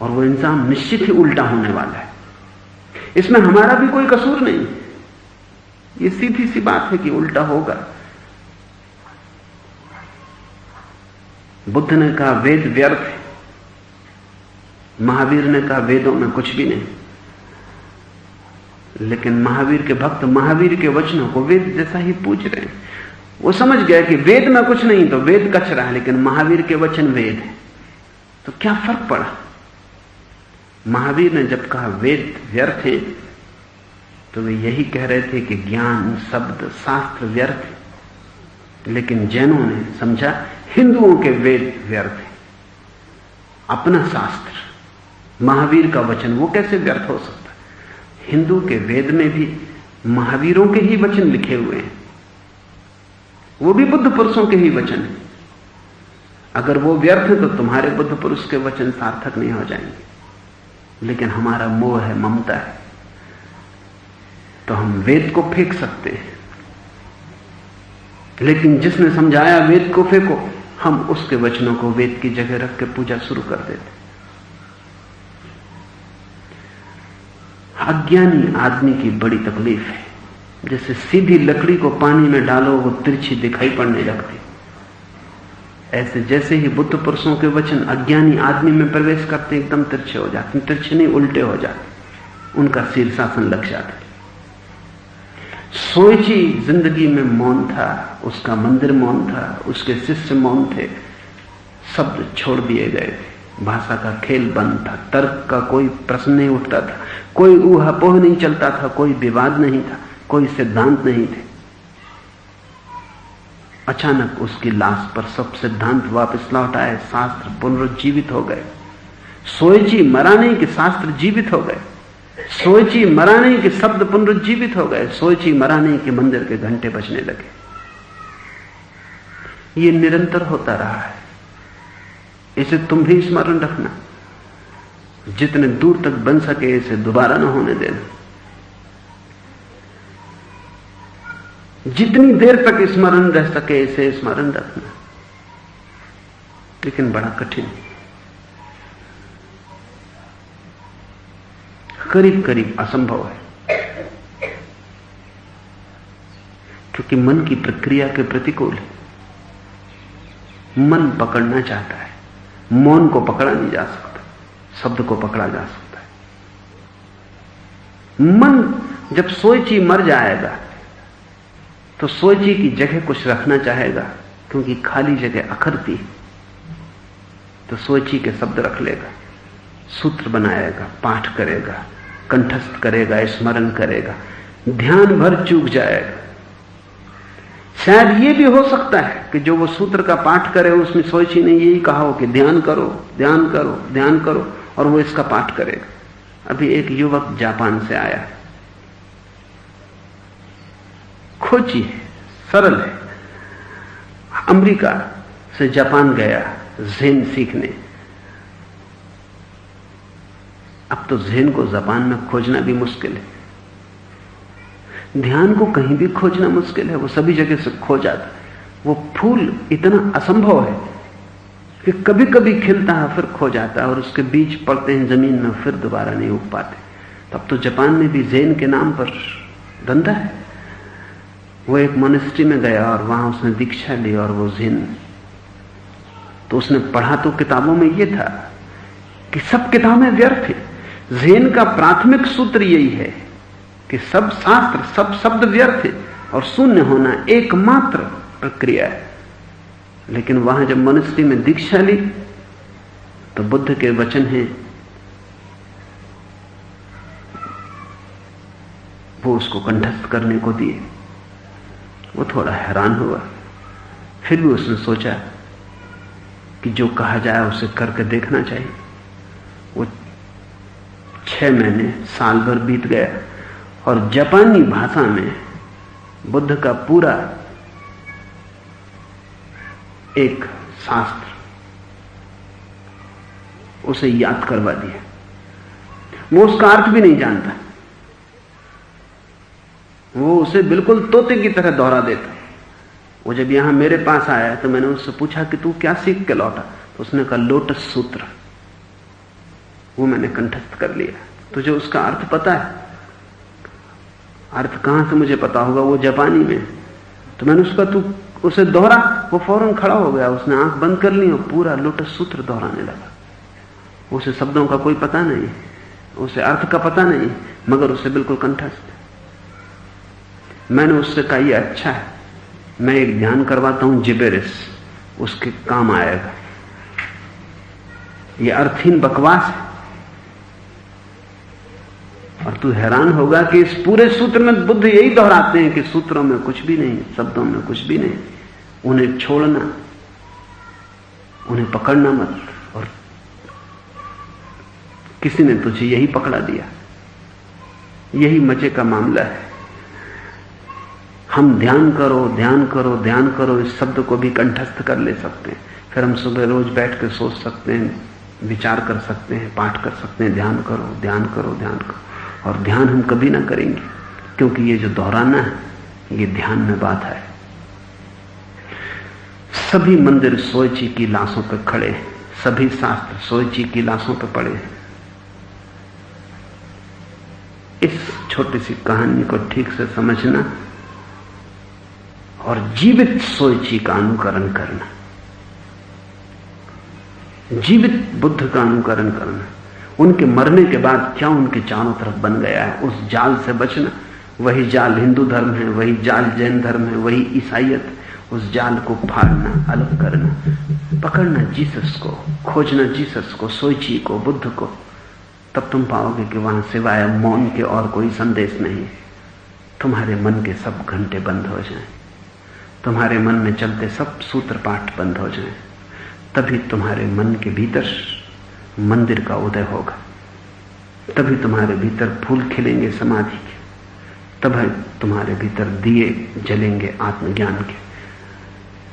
और वो इंतजाम निश्चित ही उल्टा होने वाला है। इसमें हमारा भी कोई कसूर नहीं, ये सीधी सी बात है कि उल्टा होगा। बुद्ध ने कहा वेद व्यर्थ है, महावीर ने कहा वेदों में कुछ भी नहीं। लेकिन महावीर के भक्त महावीर के वचनों को वेद जैसा ही पूज रहे हैं। वो समझ गया कि वेद में कुछ नहीं तो वेद कचरा है, लेकिन महावीर के वचन वेद है, तो क्या फर्क पड़ा। महावीर ने जब कहा वेद व्यर्थ है तो वे यही कह रहे थे कि ज्ञान शब्द शास्त्र व्यर्थ है। लेकिन जैनों ने समझा हिंदुओं के वेद व्यर्थ है, अपना शास्त्र महावीर का वचन वो कैसे व्यर्थ हो सकता है। हिंदू के वेद में भी महावीरों के ही वचन लिखे हुए हैं, वो भी बुद्ध पुरुषों के ही वचन हैं। अगर वो व्यर्थ है तो तुम्हारे बुद्ध पुरुष के वचन सार्थक नहीं हो जाएंगे। लेकिन हमारा मोह है, ममता है, तो हम वेद को फेंक सकते हैं, लेकिन जिसने समझाया वेद को फेंको, हम उसके वचनों को वेद की जगह रख के पूजा शुरू कर देते। अज्ञानी आदमी की बड़ी तकलीफ है, जैसे सीधी लकड़ी को पानी में डालो वो तिरछी दिखाई पड़ने लगती, ऐसे जैसे ही बुद्ध पुरुषों के वचन अज्ञानी आदमी में प्रवेश करते एकदम तिरछे हो जाते। तिरछे नहीं, उल्टे हो जाते, उनका शीर्षासन लग जाता। सोची जिंदगी में मौन था, उसका मंदिर मौन था, उसके शिष्य मौन थे, शब्द छोड़ दिए गए थे, भाषा का खेल बंद था, तर्क का कोई प्रश्न नहीं उठता था, कोई ऊहापोह नहीं चलता था, कोई विवाद नहीं था, कोई सिद्धांत नहीं थे। अचानक उसकी लाश पर सब सिद्धांत वापस लौट आए, शास्त्र पुनरुज्जीवित हो गए। सोची मरा नहीं कि शास्त्र जीवित हो गए, सोची मरा नहीं कि शब्द पुनरुज्जीवित हो गए, सोची मरा नहीं कि मंदिर के घंटे बजने लगे। ये निरंतर होता रहा है, इसे तुम भी स्मरण रखना। जितने दूर तक बन सके इसे दोबारा न होने देना। जितनी देर तक स्मरण रह सके इसे स्मरण रखना। लेकिन बड़ा कठिन, करीब करीब असंभव है, क्योंकि मन की प्रक्रिया के प्रतिकूल है। मन पकड़ना चाहता है, मौन को पकड़ा नहीं जा सकता, शब्द को पकड़ा जा सकता है। मन जब सोची मर जाएगा तो सोची की जगह कुछ रखना चाहेगा, क्योंकि खाली जगह अखरती है, तो सोची के शब्द रख लेगा, सूत्र बनाएगा, पाठ करेगा, कंठस्थ करेगा, स्मरण करेगा, ध्यान भर चूक जाएगा। शायद यह भी हो सकता है कि जो वो सूत्र का पाठ करे उसमें सोची ने यही कहा हो कि ध्यान करो, ध्यान करो, ध्यान करो, और वो इसका पाठ करेगा। अभी एक युवक जापान से आया, खोजी है, सरल है, अमेरिका से जापान गया ज़ेन सीखने। अब तो ज़ेन को जापान में खोजना भी मुश्किल है, ध्यान को कहीं भी खोजना मुश्किल है, वो सभी जगह से खो जाता है। वो फूल इतना असंभव है कि कभी कभी खिलता है फिर खो जाता है, और उसके बीज पड़ते हैं जमीन में, फिर दोबारा नहीं उग पाते। तब तो जापान में भी ज़ेन के नाम पर धंधा है। वो एक मोनेस्ट्री में गया और वहां उसने दीक्षा ली, और वो ज़ेन, तो उसने पढ़ा तो किताबों में ये था कि सब किताबें व्यर्थ है। ज़ेन का प्राथमिक सूत्र यही है कि सब शास्त्र, सब शब्द व्यर्थ है, और शून्य होना एकमात्र प्रक्रिया है। लेकिन वहां जब मोनेस्ट्री में दीक्षा ली तो बुद्ध के वचन हैं, वो उसको कंठस्थ करने को दिए। वो थोड़ा हैरान हुआ, फिर भी उसने सोचा कि जो कहा जाए उसे करके देखना चाहिए। वो 6 महीने, साल भर बीत गया, और जापानी भाषा में बुद्ध का पूरा एक शास्त्र उसे याद करवा दिया। वो उसका अर्थ भी नहीं जानता, वो उसे बिल्कुल तोते की तरह दोहरा देता। वो जब यहां मेरे पास आया तो मैंने उससे पूछा कि तू क्या सीख के लौटा, तो उसने कहा लोटस सूत्र। वो मैंने कंठस्थ कर लिया। तुझे उसका अर्थ पता है? अर्थ कहां से मुझे पता होगा, वो जापानी में। तो मैंने उसका तू उसे दोहरा, वो फौरन खड़ा हो गया, उसने आंख बंद कर ली और पूरा लोटस सूत्र दोहराने लगा। उसे शब्दों का कोई पता नहीं, उसे अर्थ का पता नहीं, मगर उसे बिल्कुल कंठस्थ। मैंने उससे कहा ये अच्छा है, मैं एक ध्यान करवाता हूं जिबेरिस, उसके काम आएगा। ये अर्थहीन बकवास है, और तू हैरान होगा कि इस पूरे सूत्र में बुद्ध यही दोहराते हैं कि सूत्रों में कुछ भी नहीं, शब्दों में कुछ भी नहीं, उन्हें छोड़ना, उन्हें पकड़ना मत। और किसी ने तुझे यही पकड़ा दिया, यही मजे का मामला है। हम ध्यान करो, ध्यान करो, ध्यान करो, इस शब्द को भी कंठस्थ कर ले सकते हैं। फिर हम सुबह रोज बैठ कर सोच सकते हैं, विचार कर सकते हैं, पाठ कर सकते हैं, ध्यान करो, ध्यान करो, ध्यान करो। और ध्यान हम कभी ना करेंगे, क्योंकि ये जो दोहराना है ये ध्यान में बाधा है। सभी मंदिर सोची की लाशों पर खड़े हैं, सभी शास्त्र सोची की लाशों पर पड़े हैं। इस छोटी सी कहानी को ठीक से समझना और जीवित सोची का अनुकरण करना, जीवित बुद्ध का अनुकरण करना, उनके मरने के बाद क्या उनके चारों तरफ बन गया है, उस जाल से बचना। वही जाल हिंदू धर्म है, वही जाल जैन धर्म है, वही ईसाइयत। उस जाल को फाड़ना, अलग करना, पकड़ना जीसस को, खोजना जीसस को, सोची को, बुद्ध को। तब तुम पाओगे कि वहां सिवाय मौन के और कोई संदेश नहीं। तुम्हारे मन के सब घंटे बंद हो जाएं, तुम्हारे मन में चलते सब सूत्र पाठ बंद हो जाएं, तभी तुम्हारे मन के भीतर मंदिर का उदय होगा। तभी तुम्हारे भीतर फूल खिलेंगे समाधि के, तभी तुम्हारे भीतर दिए जलेंगे आत्मज्ञान के।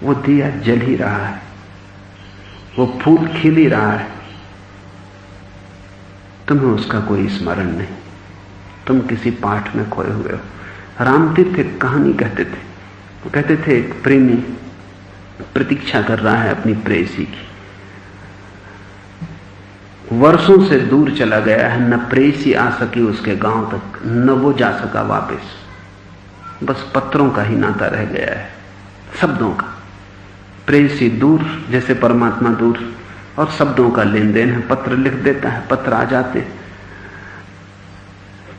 वो दिया जल ही रहा है, वो फूल खिल ही रहा है, तुम्हें उसका कोई स्मरण नहीं। तुम किसी पाठ में खोए हुए हो। रामतीर्थ एक कहानी कहते थे, वो कहते थे एक प्रेमी प्रतीक्षा कर रहा है अपनी प्रेयसी की, वर्षों से दूर चला गया है, न प्रेसी आ सकी उसके गांव तक, न वो जा सका वापस। बस पत्रों का ही नाता रह गया है, शब्दों का। प्रेसी दूर जैसे परमात्मा दूर, और शब्दों का लेन देन है। पत्र लिख देता है, पत्र आ जाते हैं।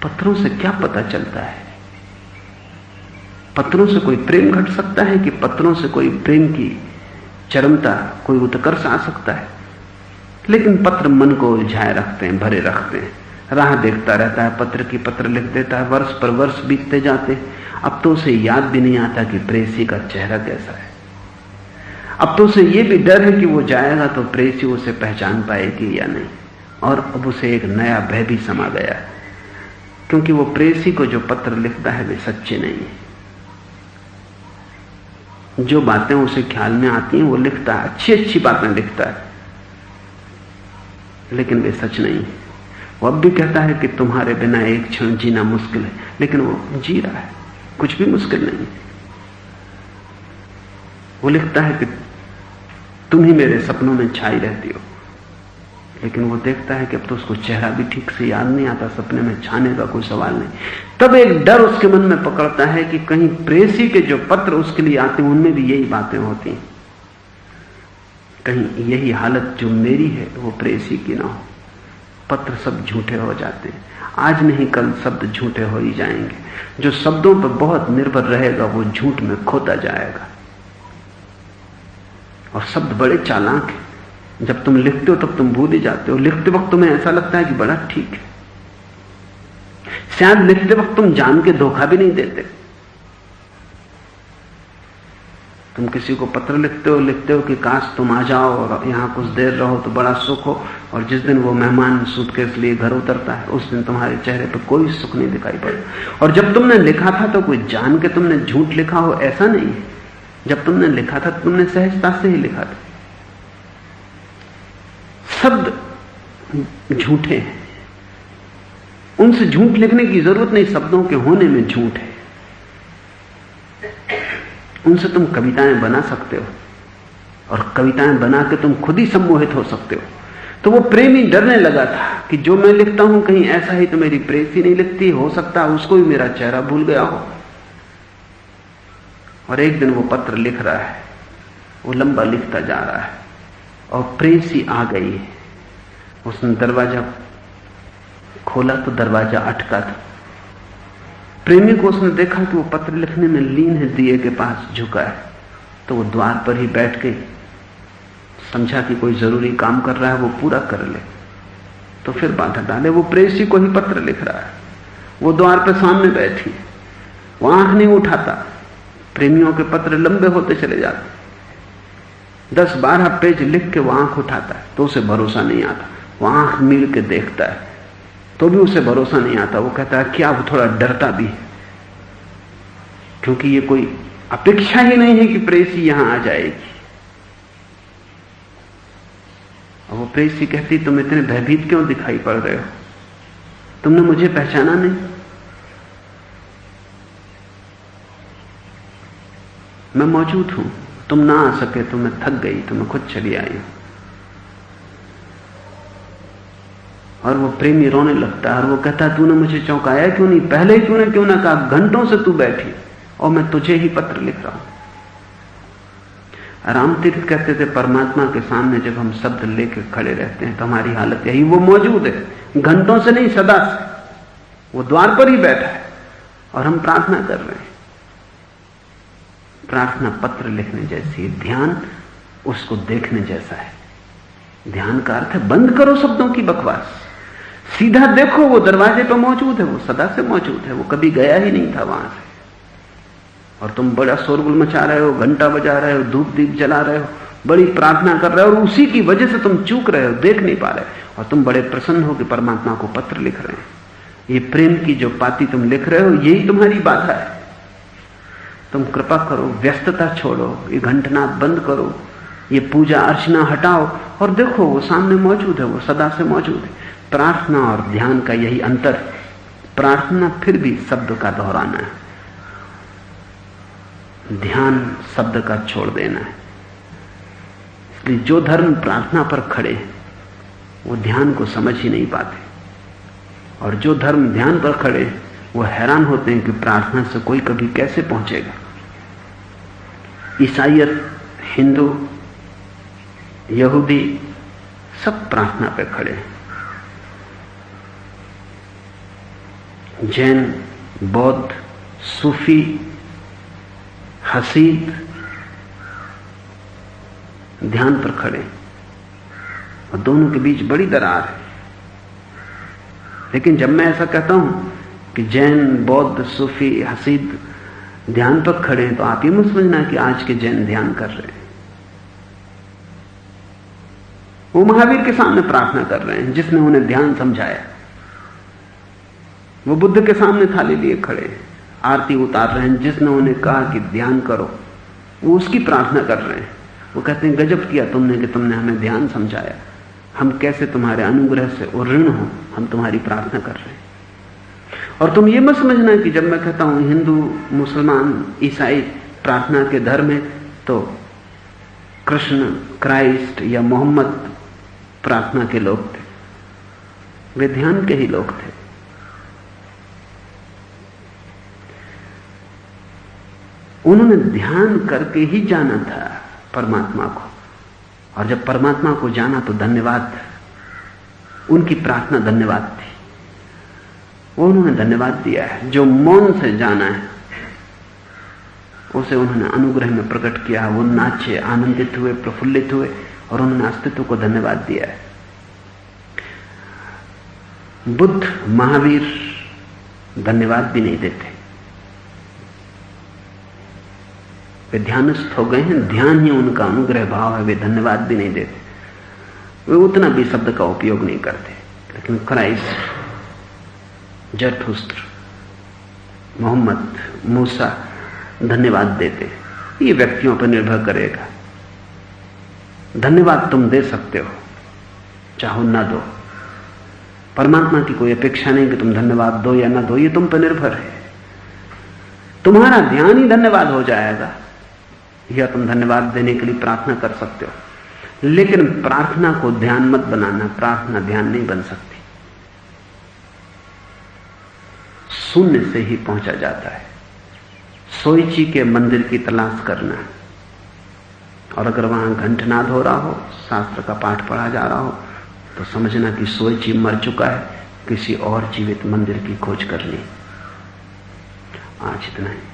पत्रों से क्या पता चलता है? पत्रों से कोई प्रेम घट सकता है कि पत्रों से कोई प्रेम की चरमता, कोई उत्कर्ष आ सकता है? लेकिन पत्र मन को उलझाए रखते हैं, भरे रखते हैं। राह देखता रहता है, पत्र की पत्र लिख देता है। वर्ष पर वर्ष बीतते जाते हैं। अब तो उसे याद भी नहीं आता कि प्रेसी का चेहरा कैसा है। अब तो उसे यह भी डर है कि वो जाएगा तो प्रेसी उसे पहचान पाएगी या नहीं। और अब उसे एक नया भय भी समा गया, क्योंकि वो प्रेसी को जो पत्र लिखता है वे सच्चे नहीं है। जो बातें उसे ख्याल में आती हैं वो लिखता है, अच्छी अच्छी बातें लिखता है, लेकिन वे सच नहीं है। वो अब भी कहता है कि तुम्हारे बिना एक क्षण जीना मुश्किल है, लेकिन वो जी रहा है, कुछ भी मुश्किल नहीं। वो लिखता है कि तुम ही मेरे सपनों में छाई रहती हो, लेकिन वो देखता है कि अब तो उसको चेहरा भी ठीक से याद नहीं आता, सपने में छाने का कोई सवाल नहीं। तब एक डर उसके मन में पकड़ता है कि कहीं प्रेसी के जो पत्र उसके लिए आते हैं उनमें भी यही बातें होती हैं, कहीं यही हालत जो मेरी है वो प्रेसी की ना हो। पत्र सब झूठे हो जाते हैं, आज नहीं कल शब्द झूठे हो ही जाएंगे। जो शब्दों पर बहुत निर्भर रहेगा वो झूठ में खोता जाएगा। और शब्द बड़े चालाक हैं, जब तुम लिखते हो तब तुम भूल ही जाते हो। लिखते वक्त तुम्हें ऐसा लगता है कि बड़ा ठीक है, शायद लिखते वक्त तुम जान के धोखा भी नहीं देते। तुम किसी को पत्र लिखते हो कि काश तुम आ जाओ और यहां कुछ देर रहो तो बड़ा सुख हो, और जिस दिन वो मेहमान सूटकेस लिए घर उतरता है उस दिन तुम्हारे चेहरे पर कोई सुख नहीं दिखाई पड़ता। और जब तुमने लिखा था तो कोई जान के तुमने झूठ लिखा हो ऐसा नहीं है। जब तुमने लिखा था तुमने सहजता से ही लिखा था। शब्द झूठे हैं, उनसे झूठ लिखने की जरूरत नहीं, शब्दों के होने में झूठ है। उनसे तुम कविताएं बना सकते हो, और कविताएं बना के तुम खुद ही सम्मोहित हो सकते हो। तो वो प्रेमी डरने लगा था कि जो मैं लिखता हूं कहीं ऐसा ही तो मेरी प्रेसी नहीं लिखती, हो सकता है उसको भी मेरा चेहरा भूल गया हो। और एक दिन वो पत्र लिख रहा है, वो लंबा लिखता जा रहा है, और प्रेसी आ गई है। उसने दरवाजा खोला तो दरवाजा अटका था। प्रेमी को उसने देखा कि वो पत्र लिखने में लीन है, दिए के पास झुका है, तो वो द्वार पर ही बैठ के समझा कि कोई जरूरी काम कर रहा है, वो पूरा कर ले, तो फिर बाधा डाले। वो प्रेसी को ही पत्र लिख रहा है, वो द्वार पर सामने बैठी, वो आंख नहीं उठाता। प्रेमियों के पत्र लंबे होते चले जाते, 10-12 पेज लिख के वो आंख उठाता है तो उसे भरोसा नहीं आता। वो आंख मीड़ के देखता है तो भी उसे भरोसा नहीं आता। वो कहता है क्या, वो थोड़ा डरता भी है, क्योंकि ये कोई अपेक्षा ही नहीं है कि प्रेसी यहां आ जाएगी। और वो प्रेसी कहती तुम इतने भयभीत क्यों दिखाई पड़ रहे हो, तुमने मुझे पहचाना नहीं? मैं मौजूद हूं, तुम ना आ सके तो मैं थक गई तो मैं खुद चली आई हूं। और वो प्रेमी रोने लगता है और वो कहता है तूने मुझे चौंकाया क्यों नहीं, पहले ही क्यों ना कहा, घंटों से तू बैठी और मैं तुझे ही पत्र लिख रहा हूं। रामतीर्थ कहते थे परमात्मा के सामने जब हम शब्द लेके खड़े रहते हैं तो हमारी हालत यही, वो मौजूद है, घंटों से नहीं सदा से, वो द्वार पर ही बैठा है और हम प्रार्थना कर रहे हैं। प्रार्थना पत्र लिखने जैसी है, ध्यान उसको देखने जैसा है। ध्यान का अर्थ है बंद करो शब्दों की बकवास, सीधा देखो वो दरवाजे पर मौजूद है, वो सदा से मौजूद है, वो कभी गया ही नहीं था वहां से। और तुम बड़ा शोरगुल मचा रहे हो, घंटा बजा रहे हो, धूप दीप जला रहे हो, बड़ी प्रार्थना कर रहे हो, और उसी की वजह से तुम चूक रहे हो, देख नहीं पा रहे, और तुम बड़े प्रसन्न हो कि परमात्मा को पत्र लिख रहे हैं। ये प्रेम की जो पाती तुम लिख रहे हो यही तुम्हारी बाधा है। तुम कृपा करो, व्यस्तता छोड़ो, ये घंटनाद बंद करो, ये पूजा अर्चना हटाओ और देखो वो सामने मौजूद है, वो सदा से मौजूद है। प्रार्थना और ध्यान का यही अंतर। प्रार्थना फिर भी शब्द का दोहराना है, ध्यान शब्द का छोड़ देना है। इसलिए जो धर्म प्रार्थना पर खड़े हैं वो ध्यान को समझ ही नहीं पाते, और जो धर्म ध्यान पर खड़े वो हैरान होते हैं कि प्रार्थना से कोई कभी कैसे पहुंचेगा। ईसाइयत, हिंदू, यहूदी सब प्रार्थना पे खड़े हैं। जैन, बौद्ध, सूफी, हसीद ध्यान पर खड़े हैं, और दोनों के बीच बड़ी दरार है। लेकिन जब मैं ऐसा कहता हूं कि जैन, बौद्ध, सूफी, हसीद ध्यान पर खड़े हैं, तो आप ये मत समझना कि आज के जैन ध्यान कर रहे हैं। वो महावीर के सामने प्रार्थना कर रहे हैं जिसने उन्हें ध्यान समझाया। वो बुद्ध के सामने थाली लिए खड़े हैं, आरती उतार रहे हैं जिसने उन्हें कहा कि ध्यान करो। वो उसकी प्रार्थना कर रहे हैं। वो कहते हैं गजब किया तुमने कि तुमने हमें ध्यान समझाया। हम कैसे तुम्हारे अनुग्रह से ऋण हो, हम तुम्हारी प्रार्थना कर रहे हैं। और तुम ये मत समझना कि जब मैं कहता हूं हिंदू, मुसलमान, ईसाई प्रार्थना के धर्म है, तो कृष्ण, क्राइस्ट या मोहम्मद प्रार्थना के लोग थे। वे ध्यान के ही लोग थे। उन्होंने ध्यान करके ही जाना था परमात्मा को, और जब परमात्मा को जाना तो धन्यवाद, उनकी प्रार्थना धन्यवाद थी। वो उन्होंने धन्यवाद दिया है। जो मौन से जाना है उसे उन्होंने अनुग्रह में प्रकट किया। वो नाचे, आनंदित हुए, प्रफुल्लित हुए, और उन्होंने अस्तित्व को धन्यवाद दिया है। बुद्ध, महावीर धन्यवाद भी नहीं देते। वे ध्यानस्थ हो गए हैं, ध्यान ही उनका अनुग्रह भाव है। वे धन्यवाद भी नहीं देते, वे उतना भी शब्द का उपयोग नहीं करते। लेकिन क्राइस्ट, जरथुस्त्र, मोहम्मद, मूसा धन्यवाद देते। ये व्यक्तियों पर निर्भर करेगा। धन्यवाद तुम दे सकते हो, चाहो ना दो। परमात्मा की कोई अपेक्षा नहीं कि तुम धन्यवाद दो या ना दो, ये तुम पर निर्भर है। तुम्हारा ध्यान ही धन्यवाद हो जाएगा, या तुम धन्यवाद देने के लिए प्रार्थना कर सकते हो। लेकिन प्रार्थना को ध्यान मत बनाना, प्रार्थना ध्यान नहीं बन सकती। शून्य से ही पहुंचा जाता है। सोईची के मंदिर की तलाश करना, और अगर वहां घंटनाद हो रहा हो, शास्त्र का पाठ पढ़ा जा रहा हो, तो समझना कि सोईची मर चुका है, किसी और जीवित मंदिर की खोज करनी। आज इतना ही।